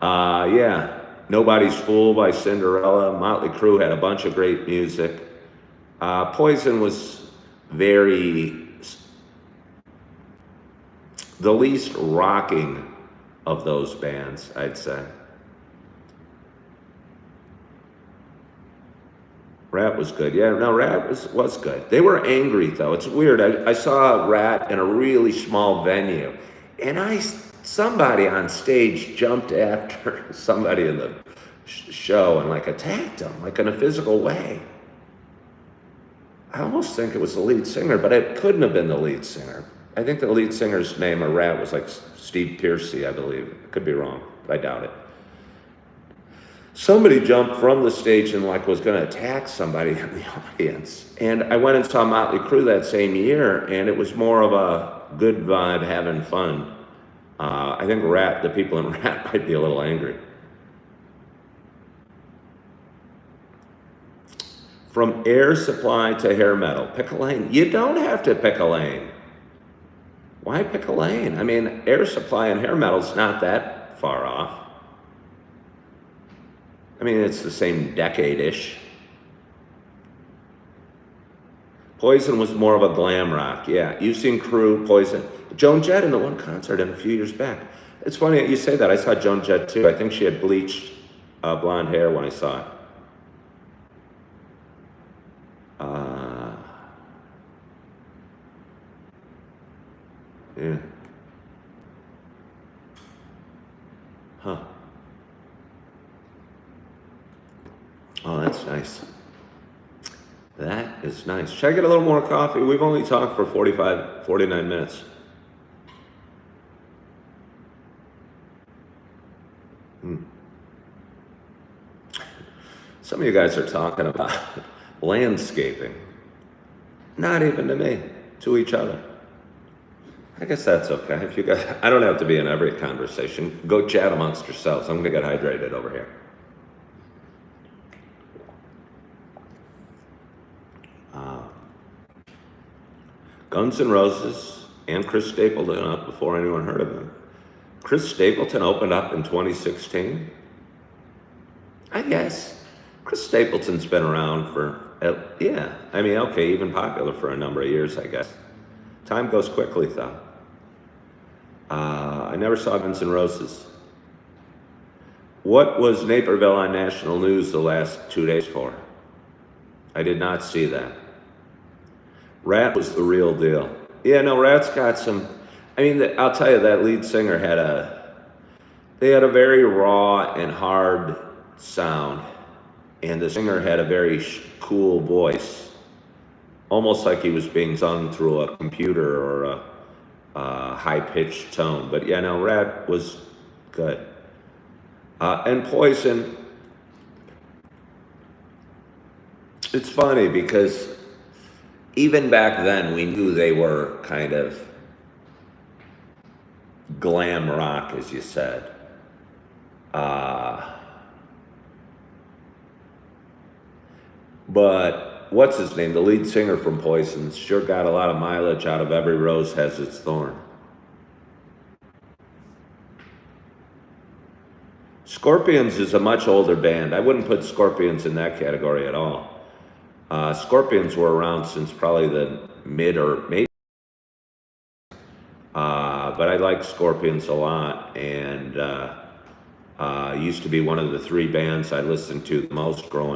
Yeah. Nobody's Fool by Cinderella. Motley Crue had a bunch of great music. Poison was the least rocking of those bands, I'd say. Rat was good. Yeah, no, Rat was good. They were angry, though. It's weird. I saw Rat in a really small venue, and somebody on stage jumped after somebody in the show and like attacked them, like in a physical way. I almost think it was the lead singer, but it couldn't have been the lead singer. I think the lead singer's name of Rat was like Steve Piercy, I believe. Could be wrong, but I doubt it. Somebody jumped from the stage and like was going to attack somebody in the audience. And I went and saw Motley Crue that same year, and it was more of a good vibe, having fun. I think the people in Rat might be a little angry. From Air Supply to hair metal, pick a lane. You don't have to pick a lane. Why pick a lane? I mean, Air Supply and hair metal's not that far off. I mean, it's the same decade-ish. Poison was more of a glam rock. Yeah, you've seen Crew, Poison. Joan Jett in the one concert a few years back. It's funny that you say that. I saw Joan Jett too. I think she had bleached blonde hair when I saw it. Yeah. Huh. Oh, that's nice. That is nice. Should I get a little more coffee? We've only talked for 49 minutes. Some of you guys are talking about landscaping. Not even to me, to each other. I guess that's okay. If you guys, I don't have to be in every conversation. Go chat amongst yourselves. I'm going to get hydrated over here. Guns N' Roses and Chris Stapleton up before anyone heard of him. Chris Stapleton opened up in 2016? I guess. Chris Stapleton's been around for, yeah, I mean, okay, even popular for a number of years, I guess. Time goes quickly, though. I never saw Guns N' Roses. What was Naperville on national news the last 2 days for? I did not see that. Rat was the real deal. Yeah, no, Rat's got some, I mean, I'll tell you, that lead singer had a very raw and hard sound, and the singer had a very cool voice, almost like he was being sung through a computer or a high-pitched tone. But yeah, no, Rat was good. And Poison, it's funny because even back then, we knew they were kind of glam rock, as you said. But what's his name? The lead singer from Poison sure got a lot of mileage out of Every Rose Has Its Thorn. Scorpions is a much older band. I wouldn't put Scorpions in that category at all. Scorpions were around since probably the mid or maybe. But I like Scorpions a lot, and used to be one of the three bands I listened to the most growing.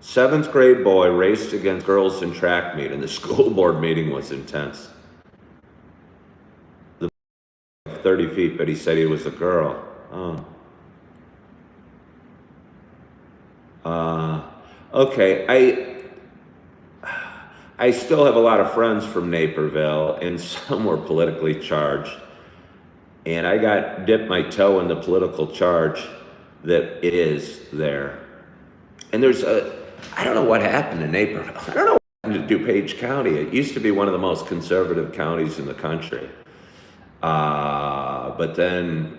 Seventh grade boy raced against girls in track meet, and the school board meeting was intense. 30 feet, but he said he was a girl. Oh. Okay, I still have a lot of friends from Naperville, and some were politically charged. And I got dipped my toe in the political charge that it is there. And I don't know what happened in Naperville. I don't know what happened to DuPage County. It used to be one of the most conservative counties in the country. But then,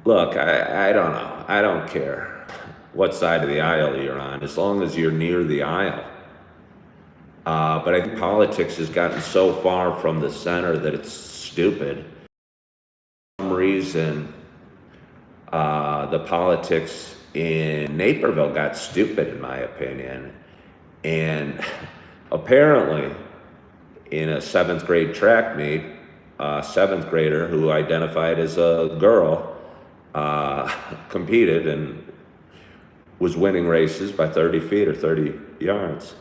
look, I don't know. I don't care what side of the aisle you're on, as long as you're near the aisle. But I think politics has gotten so far from the center that it's stupid. For some reason, the politics in Naperville got stupid, in my opinion. And apparently, in a 7th grade track meet, a 7th grader who identified as a girl competed and was winning races by 30 feet or 30 yards.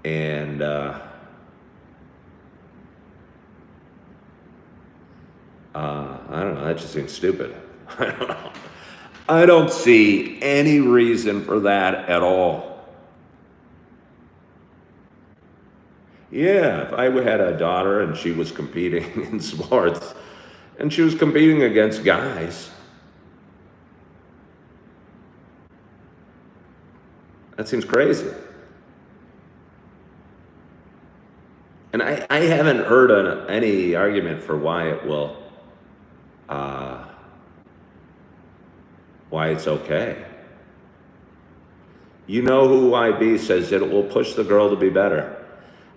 And I don't know, that just seems stupid. I don't know. I don't see any reason for that at all. Yeah, if I had a daughter and she was competing in sports, and she was competing against guys, that seems crazy. And I haven't heard any argument for why it will, why it's okay. You know who IB says it will push the girl to be better.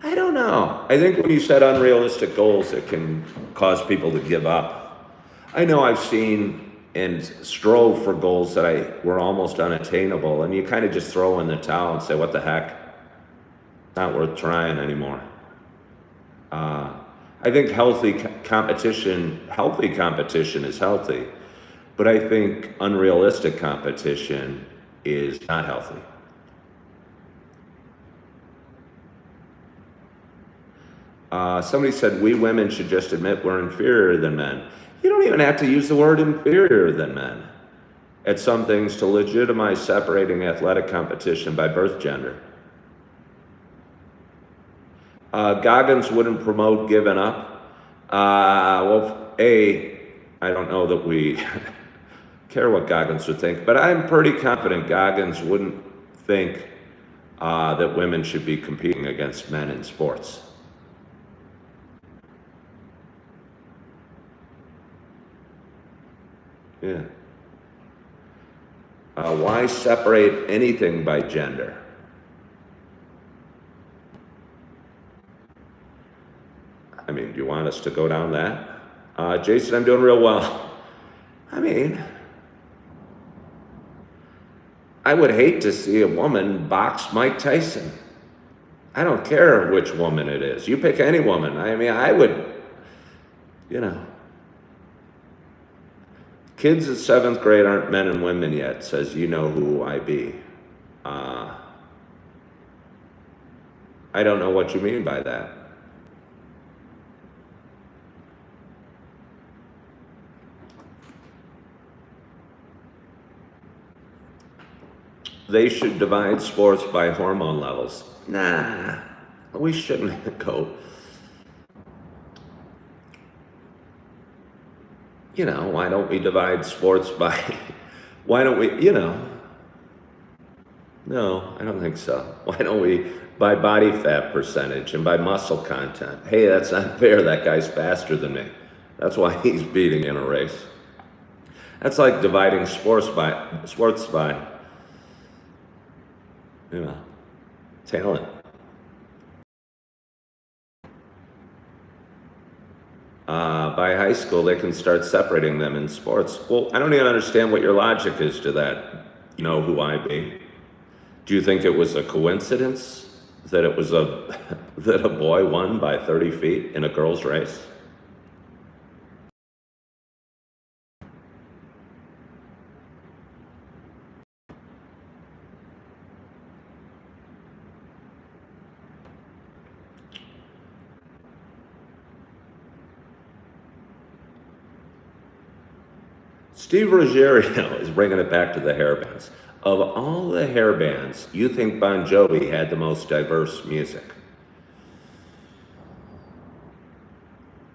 I don't know. I think when you set unrealistic goals, it can cause people to give up. I know I've seen and strove for goals that were almost unattainable, and you kind of just throw in the towel and say, what the heck? Not worth trying anymore. I think healthy competition is healthy, but I think unrealistic competition is not healthy. Somebody said we women should just admit we're inferior than men. You don't even have to use the word inferior than men at some things to legitimize separating athletic competition by birth gender. Goggins wouldn't promote giving up. Well, I don't know that we care what Goggins would think, but I'm pretty confident Goggins wouldn't think that women should be competing against men in sports. Yeah. Why separate anything by gender? I mean, do you want us to go down that? Jason, I'm doing real well. I mean, I would hate to see a woman box Mike Tyson. I don't care which woman it is. You pick any woman. I mean, I would, Kids at 7th grade aren't men and women yet, says you know who I be. I don't know what you mean by that. They should divide sports by hormone levels. Nah, we shouldn't go. why don't we divide sports by, why don't we, no, I don't think so. Why don't we by body fat percentage and by muscle content? Hey, that's not fair. That guy's faster than me. That's why he's beating me in a race. That's like dividing sports by talent. By high school, they can start separating them in sports. Well, I don't even understand what your logic is to that. You know who I be? Do you think it was a coincidence that it was that a boy won by 30 feet in a girls' race? Steve Ruggiero is bringing it back to the hair bands. Of all the hair bands, you think Bon Jovi had the most diverse music?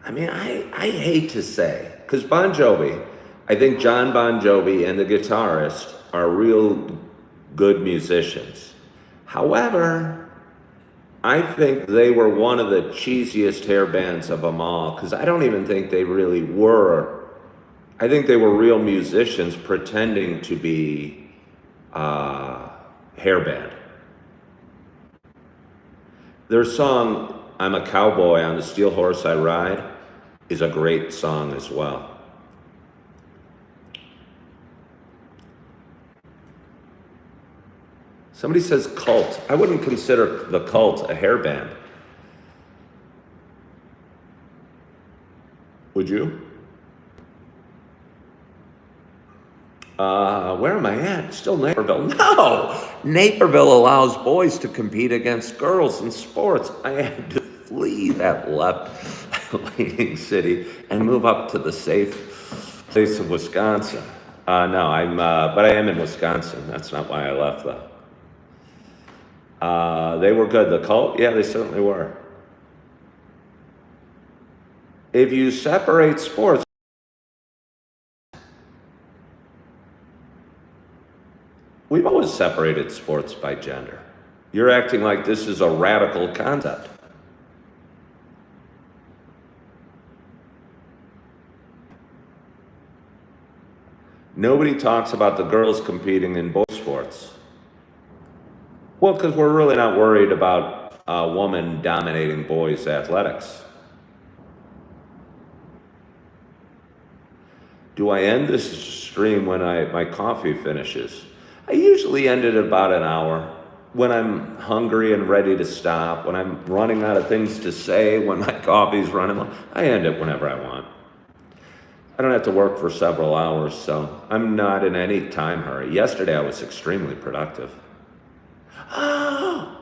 I mean, I hate to say, because Bon Jovi, I think John Bon Jovi and the guitarist are real good musicians. However, I think they were one of the cheesiest hair bands of them all, because I don't even think they really were. I think they were real musicians pretending to be hair band. Their song, I'm a Cowboy on the Steel Horse I Ride, is a great song as well. Somebody says Cult. I wouldn't consider the Cult a hair band. Would you? Where am I at? Still Naperville. No! Naperville allows boys to compete against girls in sports. I had to flee that left-leaning city and move up to the safe place of Wisconsin. No, but I am in Wisconsin. That's not why I left, though. They were good. The Cult? Yeah, they certainly were. If you separate sports, we've always separated sports by gender. You're acting like this is a radical concept. Nobody talks about the girls competing in both sports. Well, because we're really not worried about a woman dominating boys' athletics. Do I end this stream when my coffee finishes? I usually end it about an hour. When I'm hungry and ready to stop, when I'm running out of things to say, when my coffee's running low, I end it whenever I want. I don't have to work for several hours, so I'm not in any time hurry. Yesterday I was extremely productive. Oh!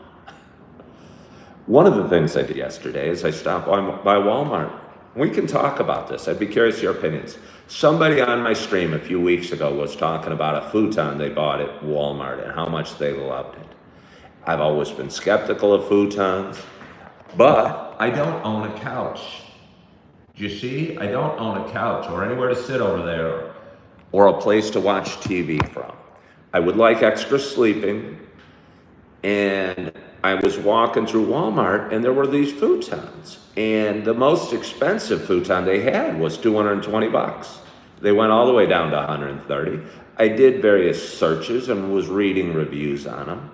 One of the things I did yesterday is I stopped by Walmart. We can talk about this. I'd be curious your opinions. Somebody on my stream a few weeks ago was talking about a futon they bought at Walmart and how much they loved it. I've always been skeptical of futons, but I don't own a couch. Do you see? I don't own a couch or anywhere to sit over there or a place to watch TV from. I would like extra sleeping, and I was walking through Walmart and there were these futons, and the most expensive futon they had was $220. They went all the way down to $130. I did various searches and was reading reviews on them,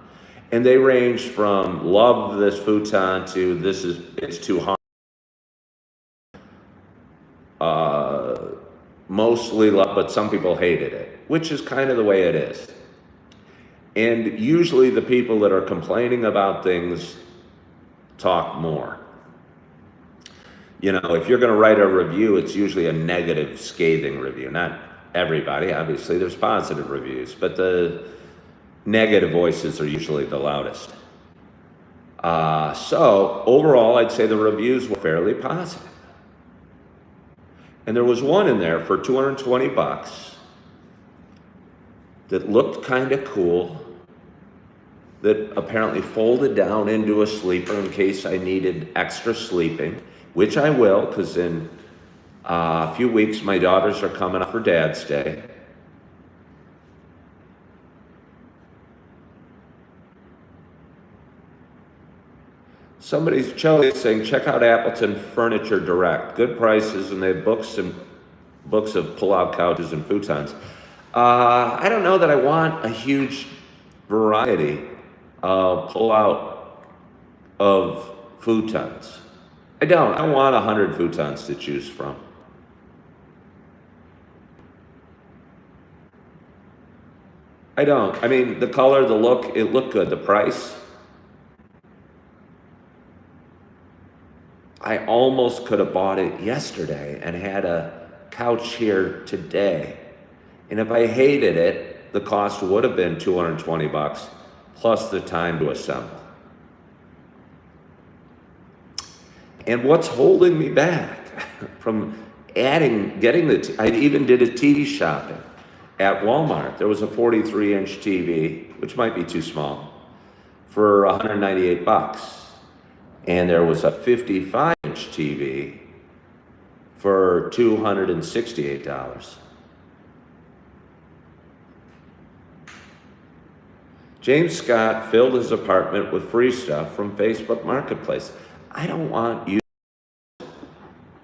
and they ranged from love this futon to it's too hard. Mostly love, but some people hated it, which is kind of the way it is. And usually the people that are complaining about things talk more. You know, if you're going to write a review, it's usually a negative, scathing review. Not everybody, obviously, there's positive reviews, but the negative voices are usually the loudest. So overall, I'd say the reviews were fairly positive. And there was one in there for $220 that looked kind of cool, that apparently folded down into a sleeper in case I needed extra sleeping, which I will, because in A few weeks, my daughters are coming up for Dad's Day. Somebody's saying, check out Appleton Furniture Direct. Good prices, and they have books of pull-out couches and futons. I don't know that I want a huge variety of pull-out of futons. I don't. I want 100 futons to choose from. I don't. I mean, the color, the look, it looked good. The price, I almost could have bought it yesterday and had a couch here today. And if I hated it, the cost would have been $220 plus the time to assemble. And what's holding me back from getting I even did a TV shopping at Walmart. There was a 43-inch TV, which might be too small, for $198. And there was a 55-inch TV for $268. James Scott filled his apartment with free stuff from Facebook Marketplace. I don't want used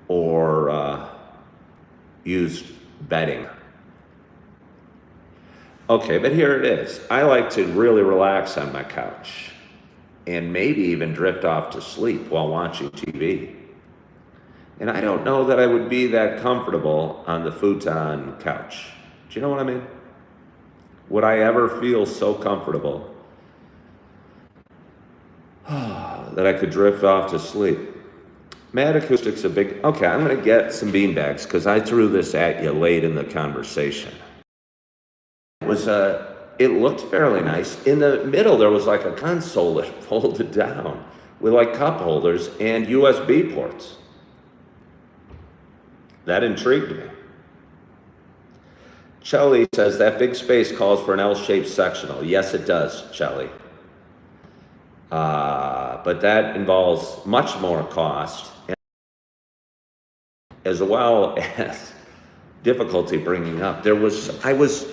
or used bedding. Okay, but here it is. I like to really relax on my couch and maybe even drift off to sleep while watching TV. And I don't know that I would be that comfortable on the futon couch. Do you know what I mean? Would I ever feel so comfortable that I could drift off to sleep? Mad Acoustic's a big... Okay, I'm going to get some beanbags because I threw this at you late in the conversation. It looked fairly nice. In the middle, there was like a console that folded down with like cup holders and USB ports. That intrigued me. Chelly says that big space calls for an L-shaped sectional. Yes, it does, Chelly. But that involves much more cost, as well as difficulty bringing up. I was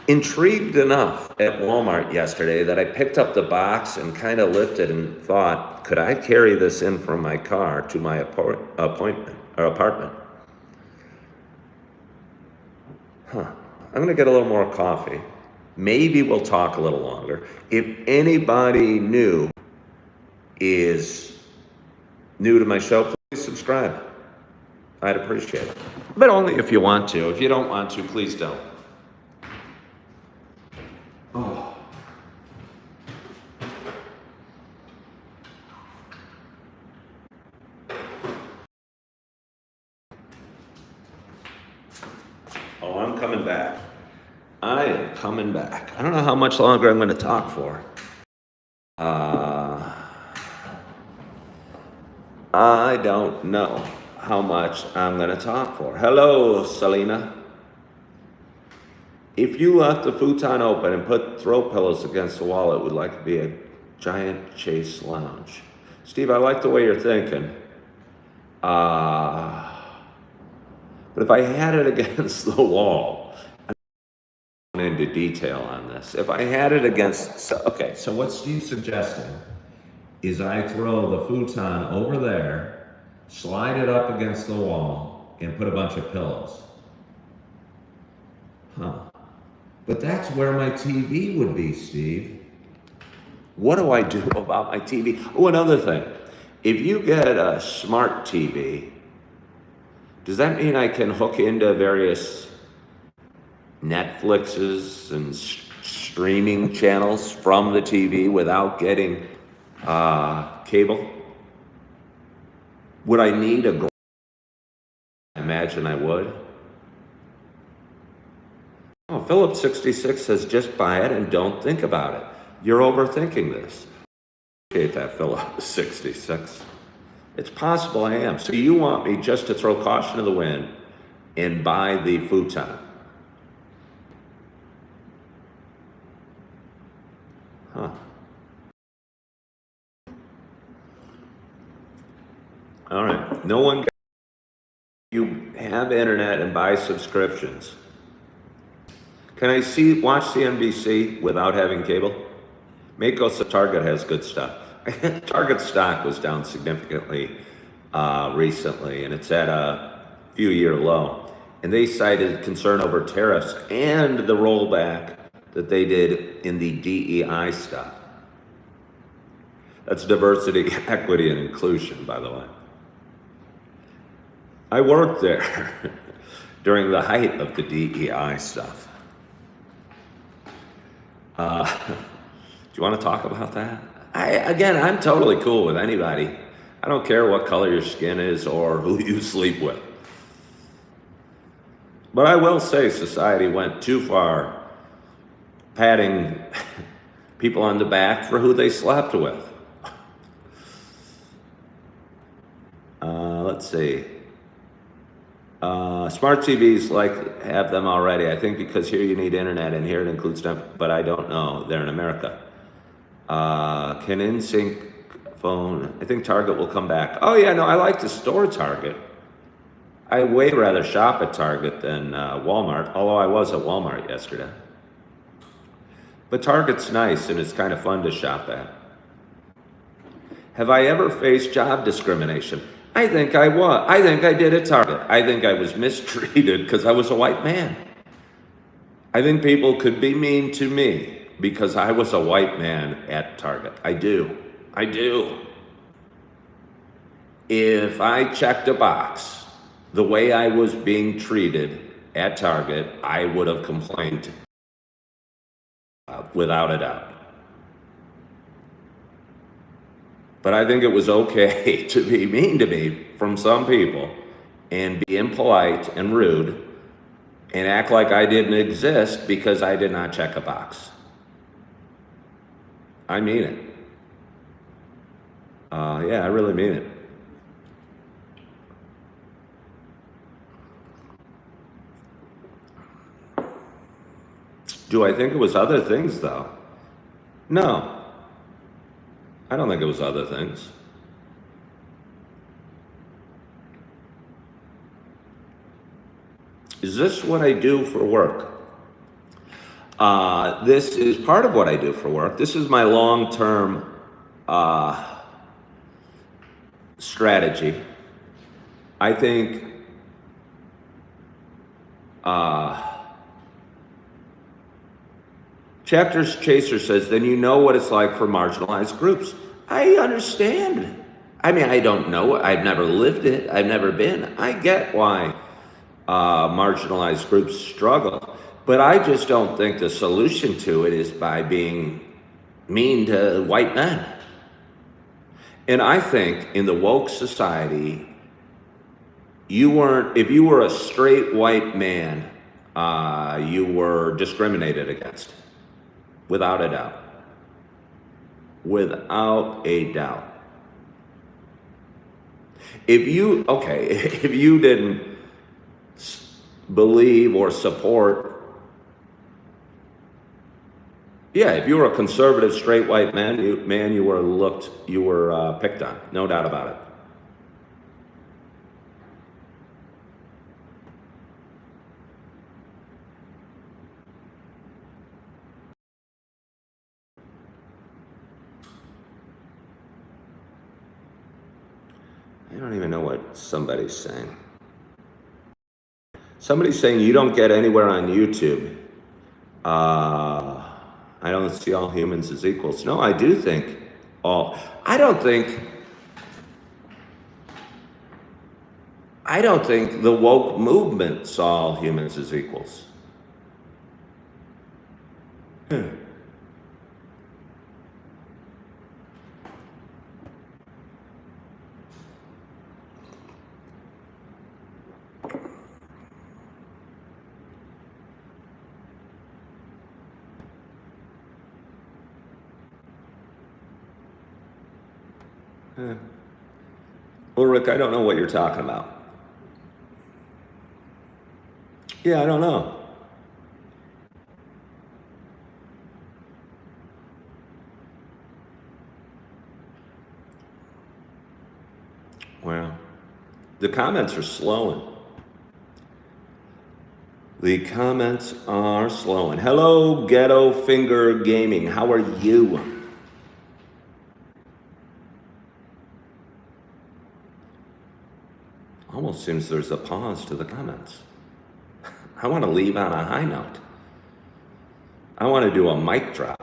intrigued enough at Walmart yesterday that I picked up the box and kind of lifted and thought, could I carry this in from my car to my apartment? I'm going to get a little more coffee. Maybe we'll talk a little longer. If anybody is new to my show, please subscribe. I'd appreciate it. But only if you want to. If you don't want to, please don't. Oh. Oh, I'm coming back. I am coming back. I don't know how much longer I'm going to talk for. I don't know how much I'm going to talk for. Hello, Selena. If you left the futon open and put throw pillows against the wall, it would like to be a giant chase lounge. Steve, I like the way you're thinking. But if I had it against the wall, I'm going into detail on this. If I had it against, so what Steve's suggesting is I throw the futon over there, slide it up against the wall, and put a bunch of pillows. But that's where my TV would be, Steve. What do I do about my TV? Oh, another thing. If you get a smart TV, does that mean I can hook into various Netflixes and streaming channels from the TV without getting cable? Would I need a... I imagine I would. Oh, Philip 66 says just buy it and don't think about it. You're overthinking this. I appreciate that, Philip 66. It's possible I am. So you want me just to throw caution to the wind and buy the futon? All right. No one you have internet and buy subscriptions, can I watch CNBC without having cable? Mako Target has good stuff. Target stock was down significantly recently, and it's at a few-year low. And they cited concern over tariffs and the rollback that they did in the DEI stuff. That's diversity, equity, and inclusion, by the way. I worked there during the height of the DEI stuff. Do you want to talk about that? I'm totally cool with anybody. I don't care what color your skin is or who you sleep with. But I will say society went too far patting people on the back for who they slept with. Let's see. Smart TVs have them already. I think because here you need internet and here it includes stuff, but I don't know. They're in America. Can InSync phone? I think Target will come back. Oh yeah, no, I like to store Target. I way rather shop at Target than Walmart, although I was at Walmart yesterday. But Target's nice and it's kind of fun to shop at. Have I ever faced job discrimination? I think I was. I think I did at Target. I think I was mistreated because I was a white man. I think people could be mean to me because I was a white man at Target. I do. If I checked a box the way I was being treated at Target, I would have complained without a doubt. But I think it was okay to be mean to me from some people and be impolite and rude and act like I didn't exist because I did not check a box. I mean it. Yeah, I really mean it. Do I think it was other things though? No. I don't think it was other things. Is this what I do for work? This is part of what I do for work. This is my long-term strategy. I think Chapters Chaser says, then you know what it's like for marginalized groups. I understand. I mean, I don't know. I've never lived it. I've never been. I get why marginalized groups struggle. But I just don't think the solution to it is by being mean to white men. And I think in the woke society, if you were a straight white man, you were discriminated against. Without a doubt. Without a doubt. If you didn't believe or support, if you were a conservative straight white man, you were picked on, no doubt about it. I don't even know what somebody's saying. Somebody's saying you don't get anywhere on YouTube. I don't see all humans as equals. No, I do think I don't think the woke movement saw all humans as equals. Well, Rick, I don't know what you're talking about. Yeah, I don't know. Well, the comments are slowing. The comments are slowing. Hello, Ghetto Finger Gaming. How are you? Almost seems there's a pause to the comments. I want to leave on a high note. I want to do a mic drop.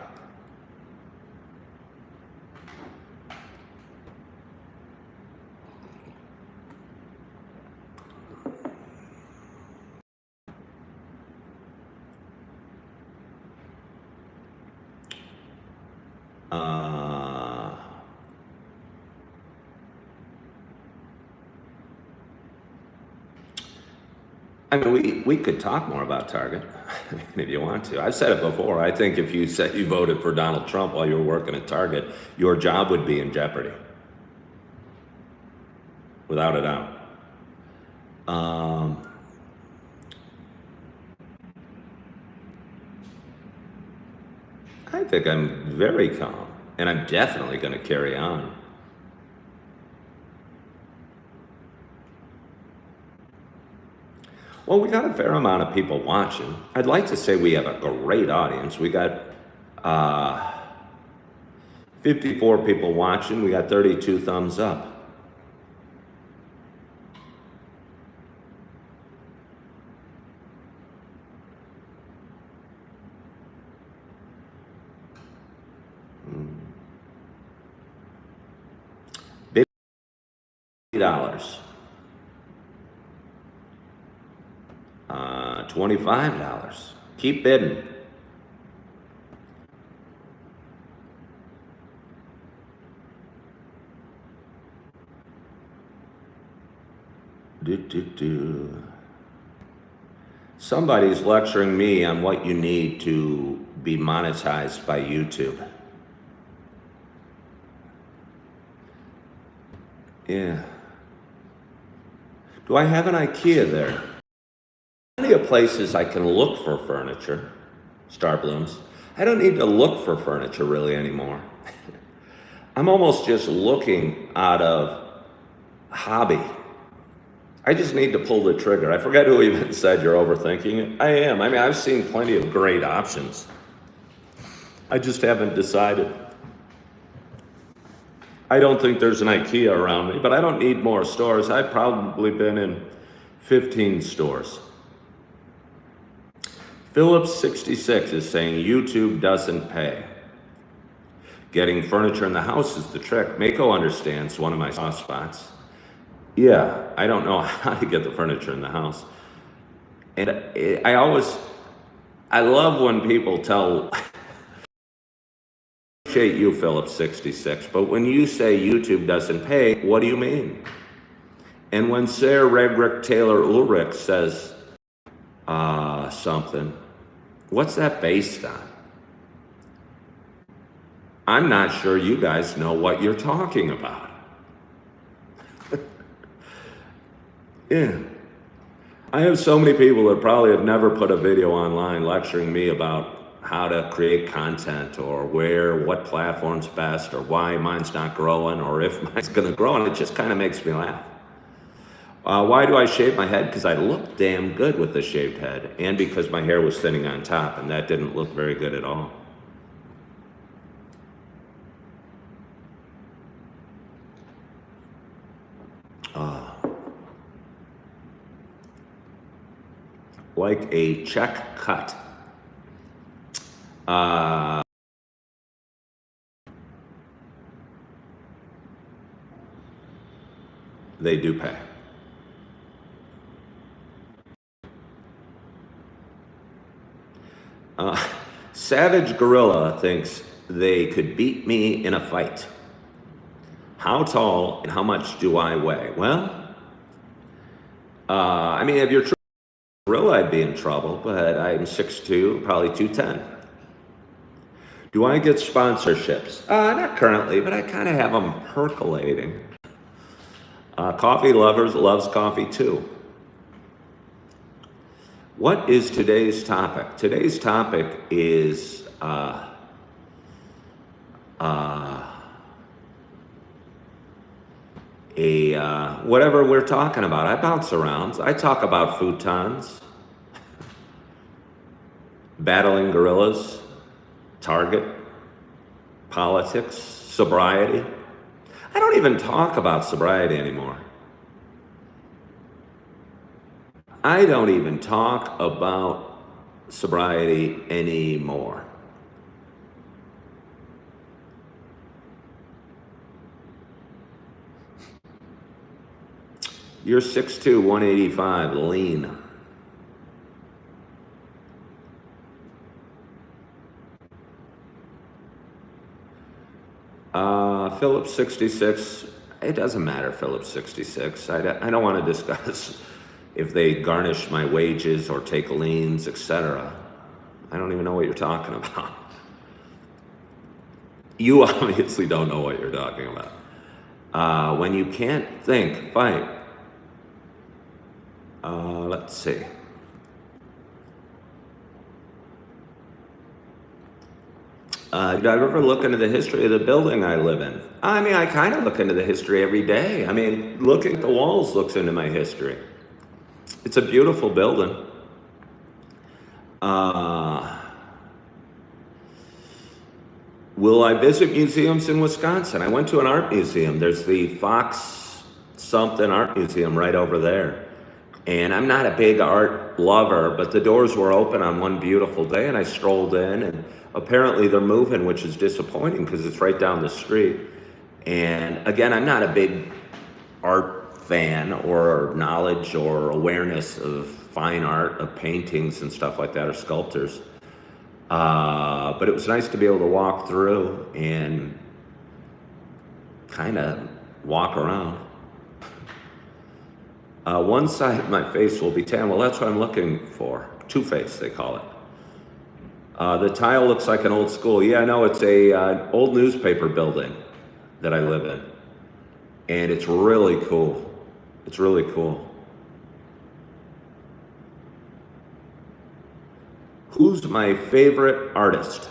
I mean, we could talk more about Target if you want to. I've said it before. I think if you said you voted for Donald Trump while you were working at Target, your job would be in jeopardy. Without a doubt. I think I'm very calm, and I'm definitely going to carry on. Well, we got a fair amount of people watching. I'd like to say we have a great audience. We got 54 people watching. We got 32 thumbs up. $50. $25. Keep bidding. Somebody's lecturing me on what you need to be monetized by YouTube. Yeah. Do I have an IKEA there? Plenty of places I can look for furniture, Star Blooms. I don't need to look for furniture really anymore. I'm almost just looking out of hobby. I just need to pull the trigger. I forget who even said you're overthinking it. I am. I mean, I've seen plenty of great options. I just haven't decided. I don't think there's an IKEA around me, but I don't need more stores. I've probably been in 15 stores. Phillips 66 is saying YouTube doesn't pay. Getting furniture in the house is the trick. Mako understands one of my soft spots. Yeah, I don't know how to get the furniture in the house. And I love when people tell, appreciate you, Phillips 66, but when you say YouTube doesn't pay, what do you mean? And when Sarah Regrick Taylor Ulrich says something, what's that based on? I'm not sure you guys know what you're talking about. Yeah. I have so many people that probably have never put a video online lecturing me about how to create content or what platform's best or why mine's not growing or if mine's gonna grow, and it just kind of makes me laugh. Why do I shave my head? Because I look damn good with the shaved head, and because my hair was thinning on top, and that didn't look very good at all. Like a check cut. They do pay. Savage Gorilla thinks they could beat me in a fight. How tall and how much do I weigh? Well, I mean, if you're gorilla, I'd be in trouble, but I'm 6'2", probably 210. Do I get sponsorships? Not currently, but I kind of have them percolating. Coffee Lovers loves coffee too. What is today's topic? Today's topic is whatever we're talking about. I bounce around. I talk about futons. battling gorillas, Target, politics, sobriety. I don't even talk about sobriety anymore. I don't even talk about sobriety anymore. You're 6'2", 185, lean. Phillips 66, it doesn't matter, Phillips 66. I don't want to discuss if they garnish my wages or take liens, etc. I don't even know what you're talking about. You obviously don't know what you're talking about. When you can't think, fight. Let's see. Did I ever look into the history of the building I live in? I mean, I kind of look into the history every day. I mean, looking at the walls looks into my history. It's a beautiful building. Will I visit museums in Wisconsin? I went to an art museum. There's the Fox something art museum right over there. And I'm not a big art lover, but the doors were open on one beautiful day and I strolled in, and apparently they're moving, which is disappointing because it's right down the street. And again, I'm not a big art fan or knowledge or awareness of fine art, of paintings and stuff like that, or sculptors. But it was nice to be able to walk through and kind of walk around. One side of my face will be tan. Well, that's what I'm looking for. Two-face, they call it. The tile looks like an old school. Yeah, no, it's an old newspaper building that I live in. And it's really cool. It's really cool. Who's my favorite artist?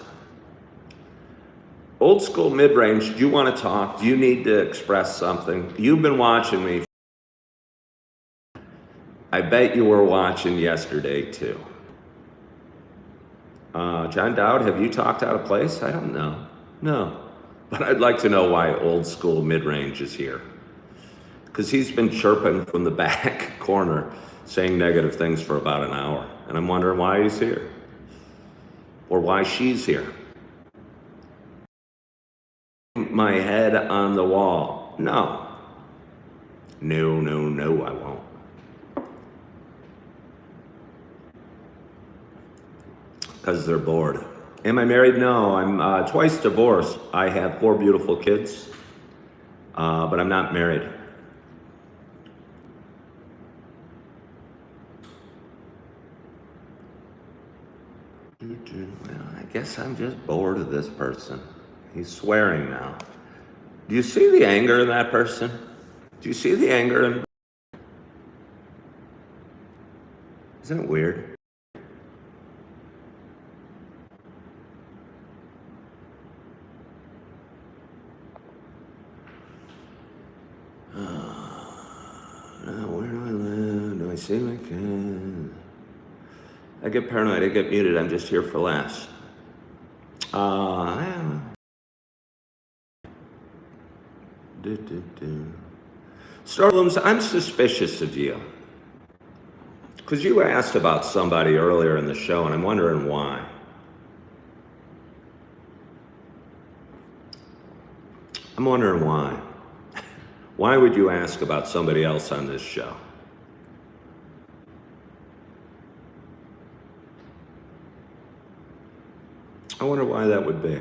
Old school, mid-range. Do you want to talk? Do you need to express something? You've been watching me. I bet you were watching yesterday too. John Dowd, have you talked out of place? I don't know. No. But I'd like to know why old school mid-range is here. Because he's been chirping from the back corner, saying negative things for about an hour. And I'm wondering why he's here. Or why she's here. My head on the wall. No. No, no, no, I won't. Because they're bored. Am I married? No, I'm twice divorced. I have 4 beautiful kids, but I'm not married. Well, I guess I'm just bored of this person. He's swearing now. Do you see the anger in that person? Do you see the anger in... Isn't it weird? Where do I live? Do I see my kid? I get paranoid, I get muted, I'm just here for laughs. Starlums, I'm suspicious of you. Because you asked about somebody earlier in the show, and I'm wondering why. I'm wondering why. Why would you ask about somebody else on this show? I wonder why that would be.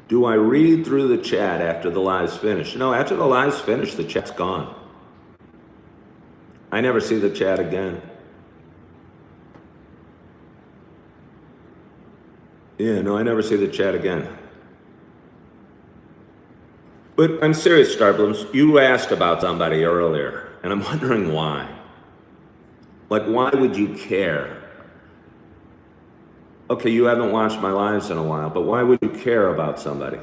Do I read through the chat after the live's finished? No, after the live's finished, the chat's gone. I never see the chat again. Yeah, no, I never see the chat again. But I'm serious, Starblooms. You asked about somebody earlier, and I'm wondering why. Like, why would you care Okay, you haven't watched my lives in a while, but why would you care about somebody?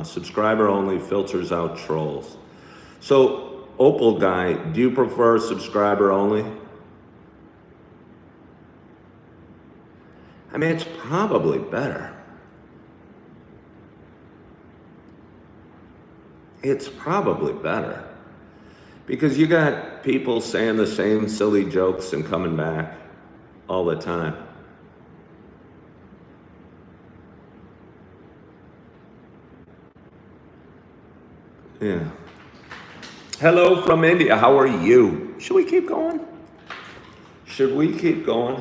Subscriber only filters out trolls. So, Opal guy, do you prefer subscriber only? I mean, it's probably better. It's probably better. Because you got people saying the same silly jokes and coming back all the time. Yeah. Hello from India. How are you? Should we keep going? Should we keep going?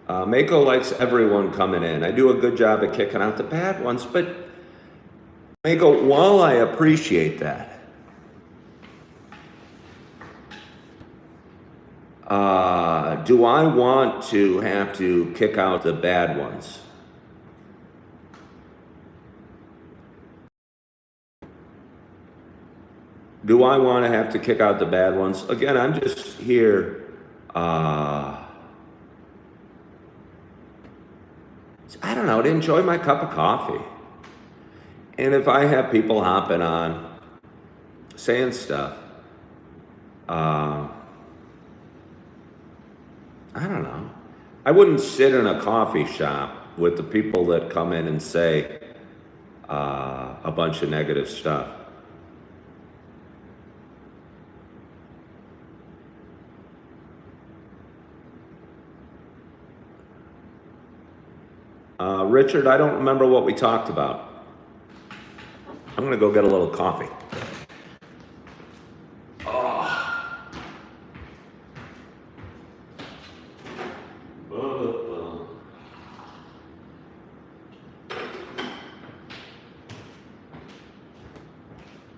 Mako likes everyone coming in. I do a good job at kicking out the bad ones, but Mako, while I appreciate that, do I want to have to kick out the bad ones? Do I want to have to kick out the bad ones? Again, I'm just here. I don't know, to enjoy my cup of coffee. And if I have people hopping on, saying stuff, I don't know. I wouldn't sit in a coffee shop with the people that come in and say a bunch of negative stuff. Richard, I don't remember what we talked about. I'm gonna go get a little coffee.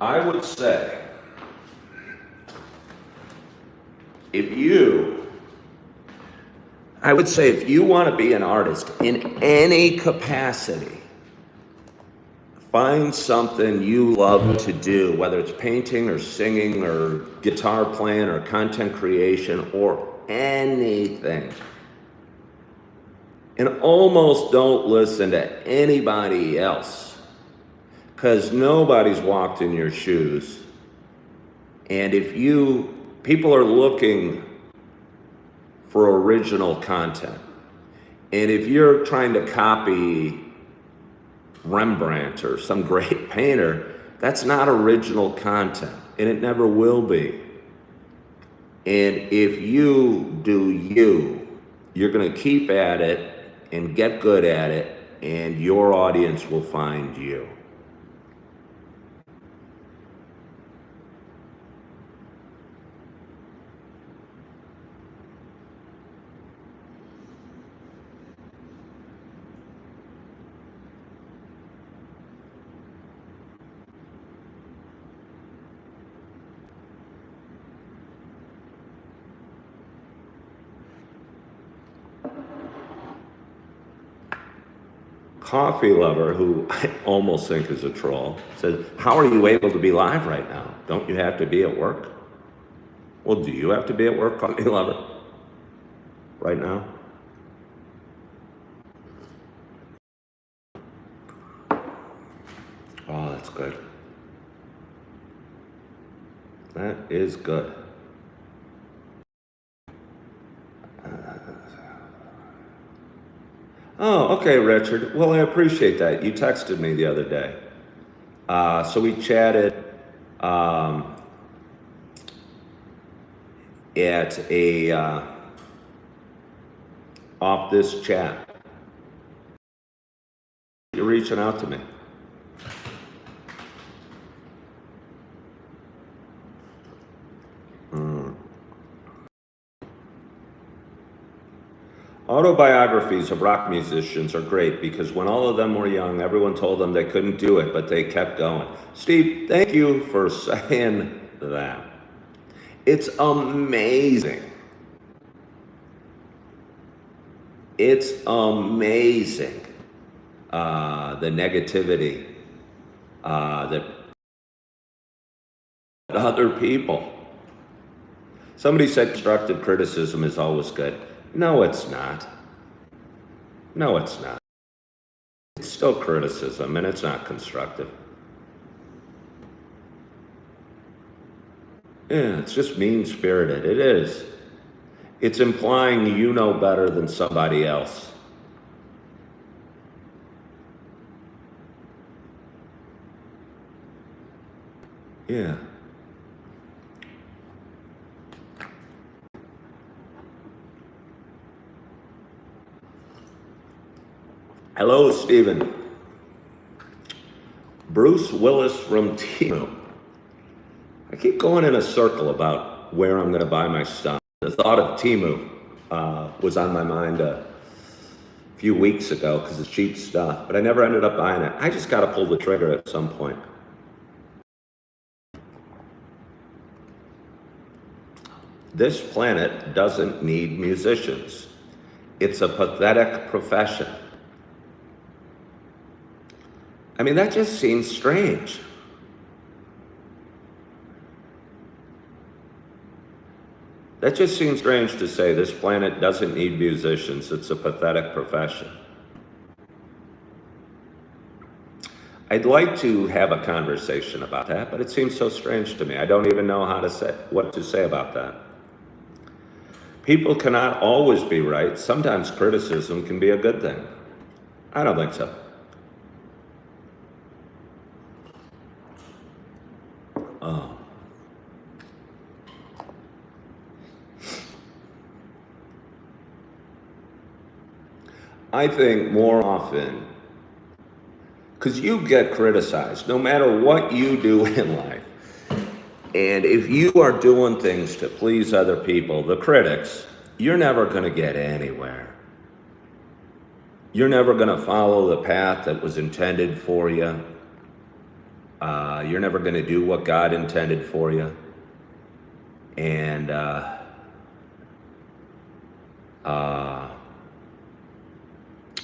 I would say, if you want to be an artist in any capacity, find something you love to do, whether it's painting or singing or guitar playing or content creation or anything. And almost don't listen to anybody else, because nobody's walked in your shoes. And if people are looking for original content. And if you're trying to copy Rembrandt or some great painter, that's not original content, and it never will be. And if you do you're gonna keep at it and get good at it, and your audience will find you. Coffee lover, who I almost think is a troll, says, how are you able to be live right now? Don't you have to be at work? Well, do you have to be at work, coffee lover, right now? Oh, that's good. That is good. Oh, okay, Richard. Well, I appreciate that. You texted me the other day. So we chatted at off this chat. You're reaching out to me. Autobiographies of rock musicians are great because when all of them were young, everyone told them they couldn't do it, but they kept going. Steve, thank you for saying that. It's amazing. It's amazing, the negativity that other people. Somebody said constructive criticism is always good. No, it's not. No, it's not. It's still criticism, and it's not constructive. Yeah, it's just mean-spirited. It is. It's implying you know better than somebody else. Yeah. Hello, Stephen. Bruce Willis from Timu. I keep going in a circle about where I'm going to buy my stuff. The thought of Timu was on my mind a few weeks ago because it's cheap stuff, but I never ended up buying it. I just got to pull the trigger at some point. This planet doesn't need musicians. It's a pathetic profession. I mean, that just seems strange. That just seems strange to say this planet doesn't need musicians. It's a pathetic profession. I'd like to have a conversation about that, but it seems so strange to me. I don't even know what to say about that. People cannot always be right. Sometimes criticism can be a good thing. I don't think so. Oh. I think more often, because you get criticized no matter what you do in life. And if you are doing things to please other people, the critics, you're never going to get anywhere. You're never going to follow the path that was intended for you. You're never going to do what God intended for you. And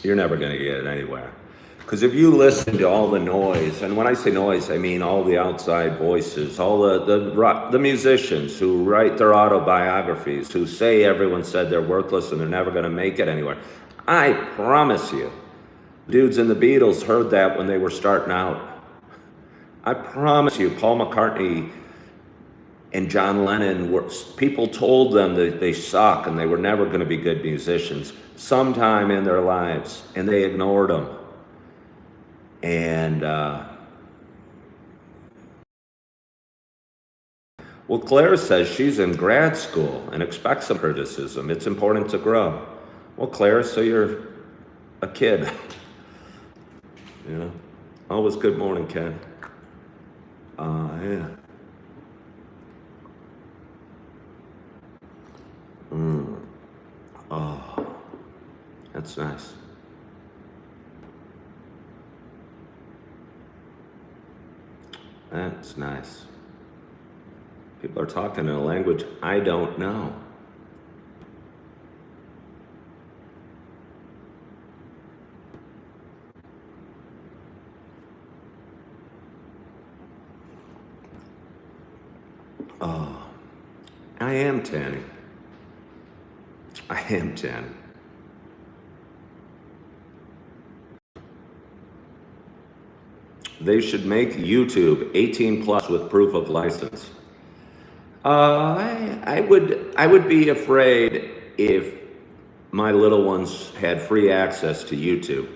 you're never going to get anywhere. Because if you listen to all the noise, and when I say noise, I mean all the outside voices, all the musicians who write their autobiographies, who say everyone said they're worthless and they're never going to make it anywhere. I promise you, dudes in the Beatles heard that when they were starting out. I promise you, Paul McCartney and John Lennon, people told them that they suck and they were never going to be good musicians sometime in their lives, and they ignored them. And, well, Claire says she's in grad school and expects some criticism. It's important to grow. Well, Claire, so you're a kid. You know, always good morning, Ken. Yeah. Oh, that's nice. That's nice. People are talking in a language I don't know. Oh, I am tanning. I am tanning. They should make YouTube 18 plus with proof of license. I would be afraid if my little ones had free access to YouTube.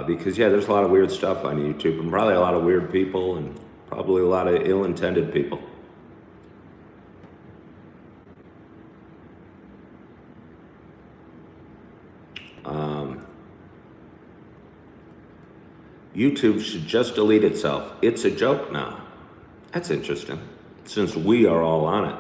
Because yeah, there's a lot of weird stuff on YouTube, and probably a lot of weird people, and probably a lot of ill-intended people. YouTube should just delete itself. It's a joke now. That's interesting, since we are all on it.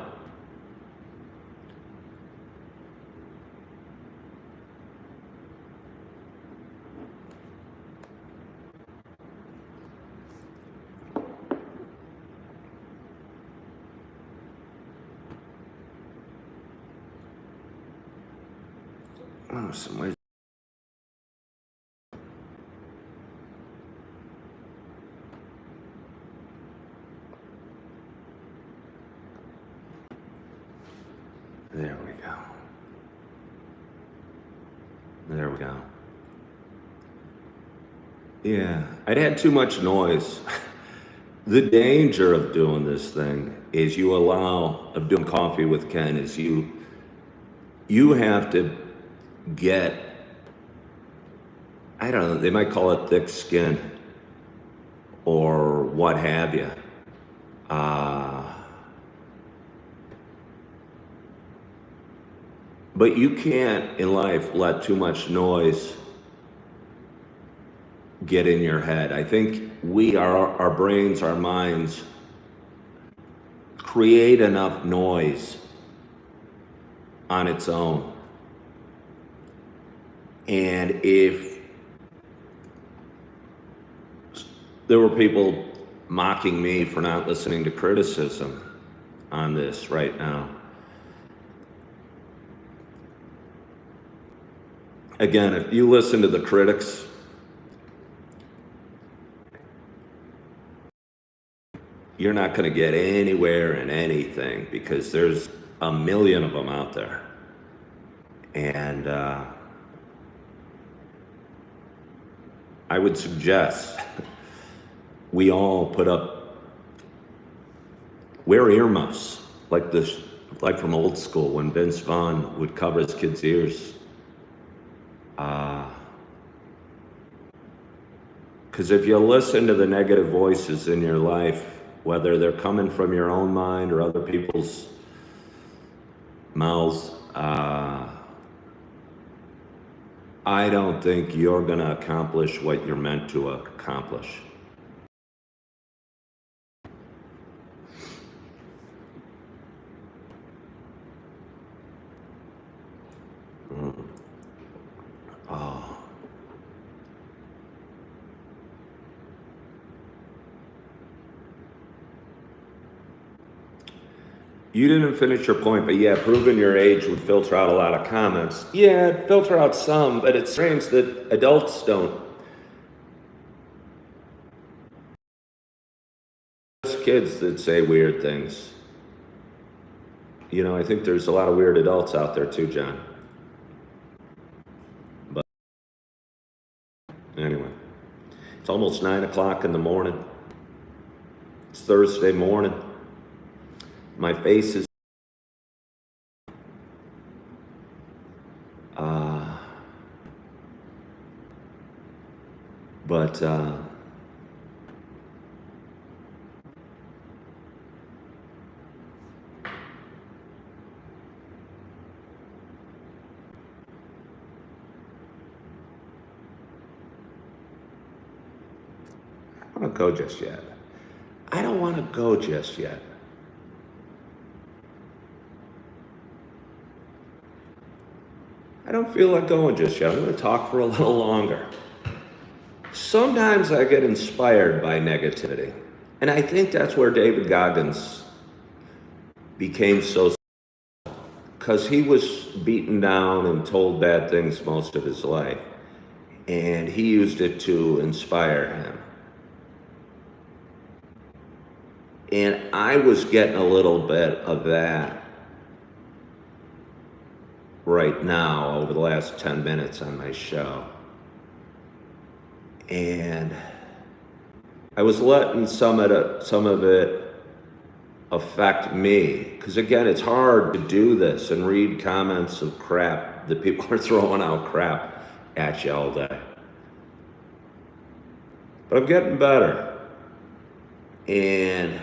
Oh, some ways. There we go. There we go. Yeah, I'd had too much noise. The danger of doing this thing is of doing coffee with Ken is you have to get, I don't know, they might call it thick skin or what have you. But you can't in life let too much noise get in your head. I think our brains, our minds create enough noise on its own. And if there were people mocking me for not listening to criticism on this right now, again, if you listen to the critics, you're not going to get anywhere in anything because there's a million of them out there. And I would suggest we all wear earmuffs like from old school when Vince Vaughn would cover his kids' ears. Because if you listen to the negative voices in your life, whether they're coming from your own mind or other people's mouths, I don't think you're going to accomplish what you're meant to accomplish. Oh. You didn't finish your point, but yeah, proving your age would filter out a lot of comments. Yeah, it'd filter out some, but it's strange that adults don't. There's kids that say weird things. You know, I think there's a lot of weird adults out there too, John. But anyway, it's almost 9 o'clock in the morning. It's Thursday morning. My face is but I'm not gonna go just yet. I don't want to go just yet. I don't feel like going just yet. I'm going to talk for a little longer. Sometimes I get inspired by negativity. And I think that's where David Goggins became so, because he was beaten down and told bad things most of his life. And he used it to inspire him. And I was getting a little bit of that right now over the last 10 minutes on my show. And I was letting some of it affect me. Because again, it's hard to do this and read comments of crap that people are throwing out crap at you all day. But I'm getting better. And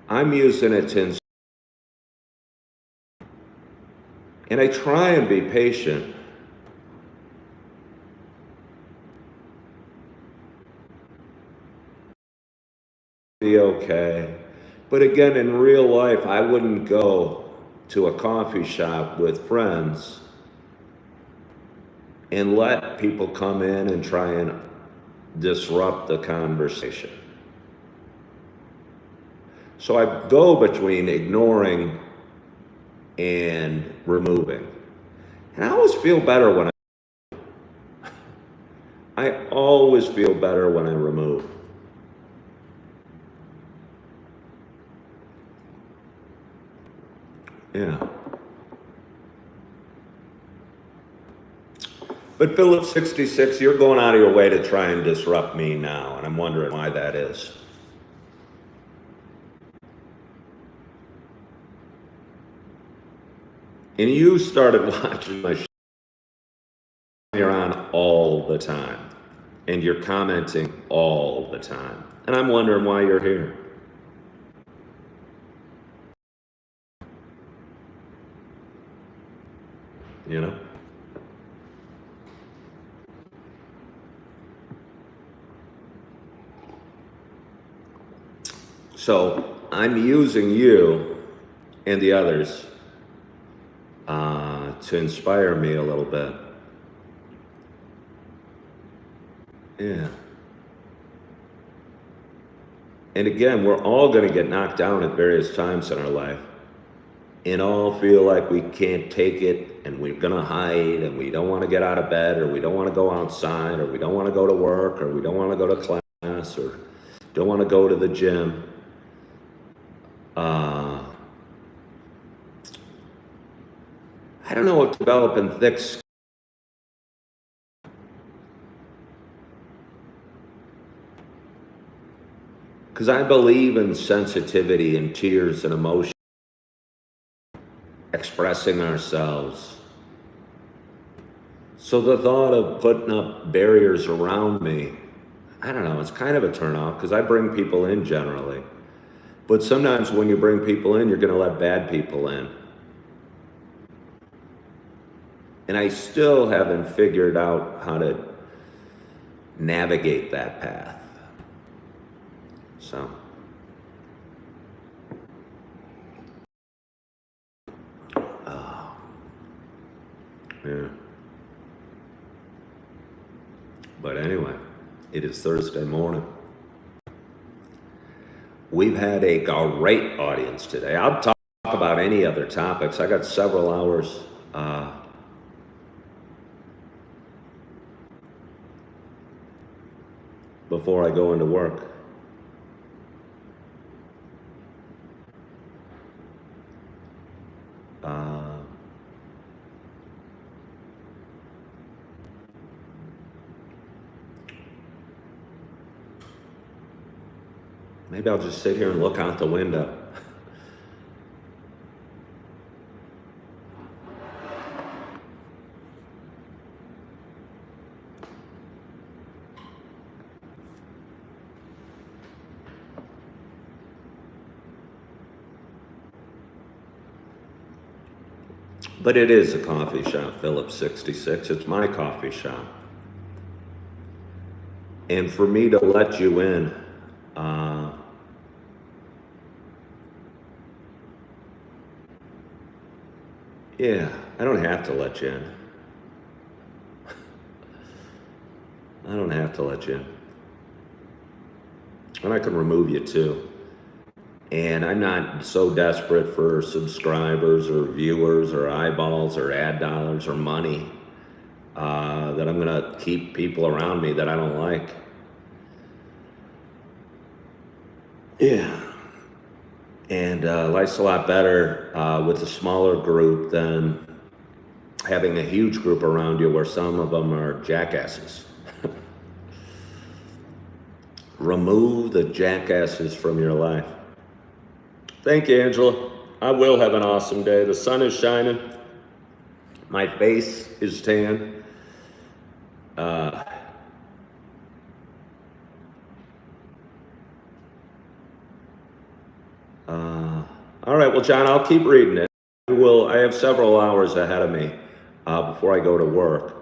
I'm using it to inspire. And I try and be patient. Be okay. But again, in real life, I wouldn't go to a coffee shop with friends and let people come in and try and disrupt the conversation. So I go between ignoring and removing. And I always feel better when I always feel better when I remove. Yeah. But Philip 66, you're going out of your way to try and disrupt me now, and I'm wondering why that is. And you started watching my show. You're on all the time, and you're commenting all the time, and I'm wondering why you're here. You know? So I'm using you and the others to inspire me a little bit. Yeah. And again, we're all going to get knocked down at various times in our life and all feel like we can't take it and we're going to hide and we don't want to get out of bed or we don't want to go outside or we don't want to go to work or we don't want to go to class or don't want to go to the gym. I don't know if developing thick skin, because I believe in sensitivity and tears and emotion, expressing ourselves. So the thought of putting up barriers around me, I don't know, it's kind of a turnoff because I bring people in generally. But sometimes when you bring people in, you're going to let bad people in. And I still haven't figured out how to navigate that path. So. Yeah. But anyway, it is Thursday morning. We've had a great audience today. I'll talk about any other topics. I got several hours. Before I go into work. Maybe I'll just sit here and look out the window. But it is a coffee shop, Philip 66. It's my coffee shop. And for me to let you in, yeah, I don't have to let you in. I don't have to let you in. And I can remove you too. And I'm not so desperate for subscribers or viewers or eyeballs or ad dollars or money that I'm going to keep people around me that I don't like. Yeah. And life's a lot better with a smaller group than having a huge group around you where some of them are jackasses. Remove the jackasses from your life. Thank you, Angela. I will have an awesome day. The sun is shining. My face is tan. All right, well, John, I'll keep reading it. I have several hours ahead of me before I go to work,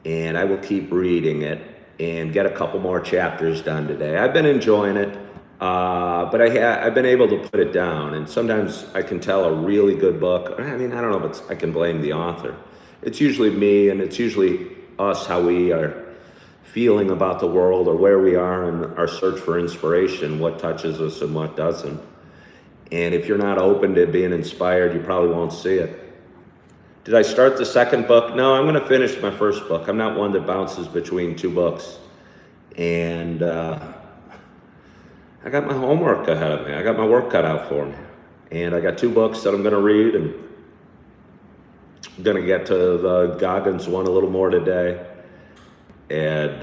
and I will keep reading it and get a couple more chapters done today. I've been enjoying it, but I've been able to put it down, and sometimes I can tell a really good book. I mean, I don't know if I can blame the author. It's usually me, and it's usually us, how we are feeling about the world or where we are in our search for inspiration, what touches us and what doesn't. And if you're not open to being inspired, you probably won't see it. Did I start the second book? No, I'm going to finish my first book. I'm not one that bounces between two books. And I got my homework ahead of me. I got my work cut out for me. And I got 2 books that I'm going to read, and I'm going to get to the Goggins one a little more today. And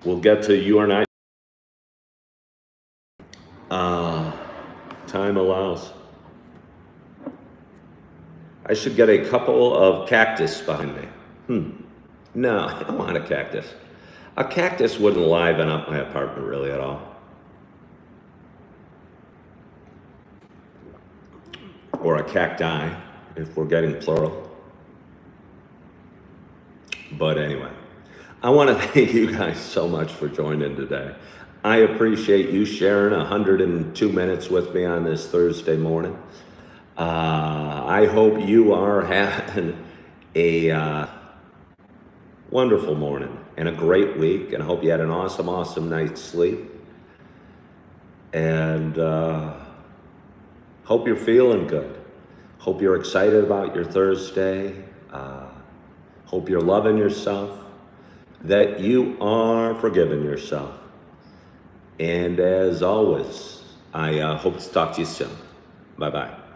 we'll get to You Are Not. Time allows. I should get a couple of cactus behind me. No, I don't want a cactus. A cactus wouldn't liven up my apartment really at all. Or a cacti, if we're getting plural. But anyway, I want to thank you guys so much for joining today. I appreciate you sharing 102 minutes with me on this Thursday morning. I hope you are having a wonderful morning and a great week, and I hope you had an awesome night's sleep. And hope you're feeling good. Hope you're excited about your Thursday. Hope you're loving yourself, that you are forgiving yourself. And as always, I hope to talk to you soon. Bye-bye.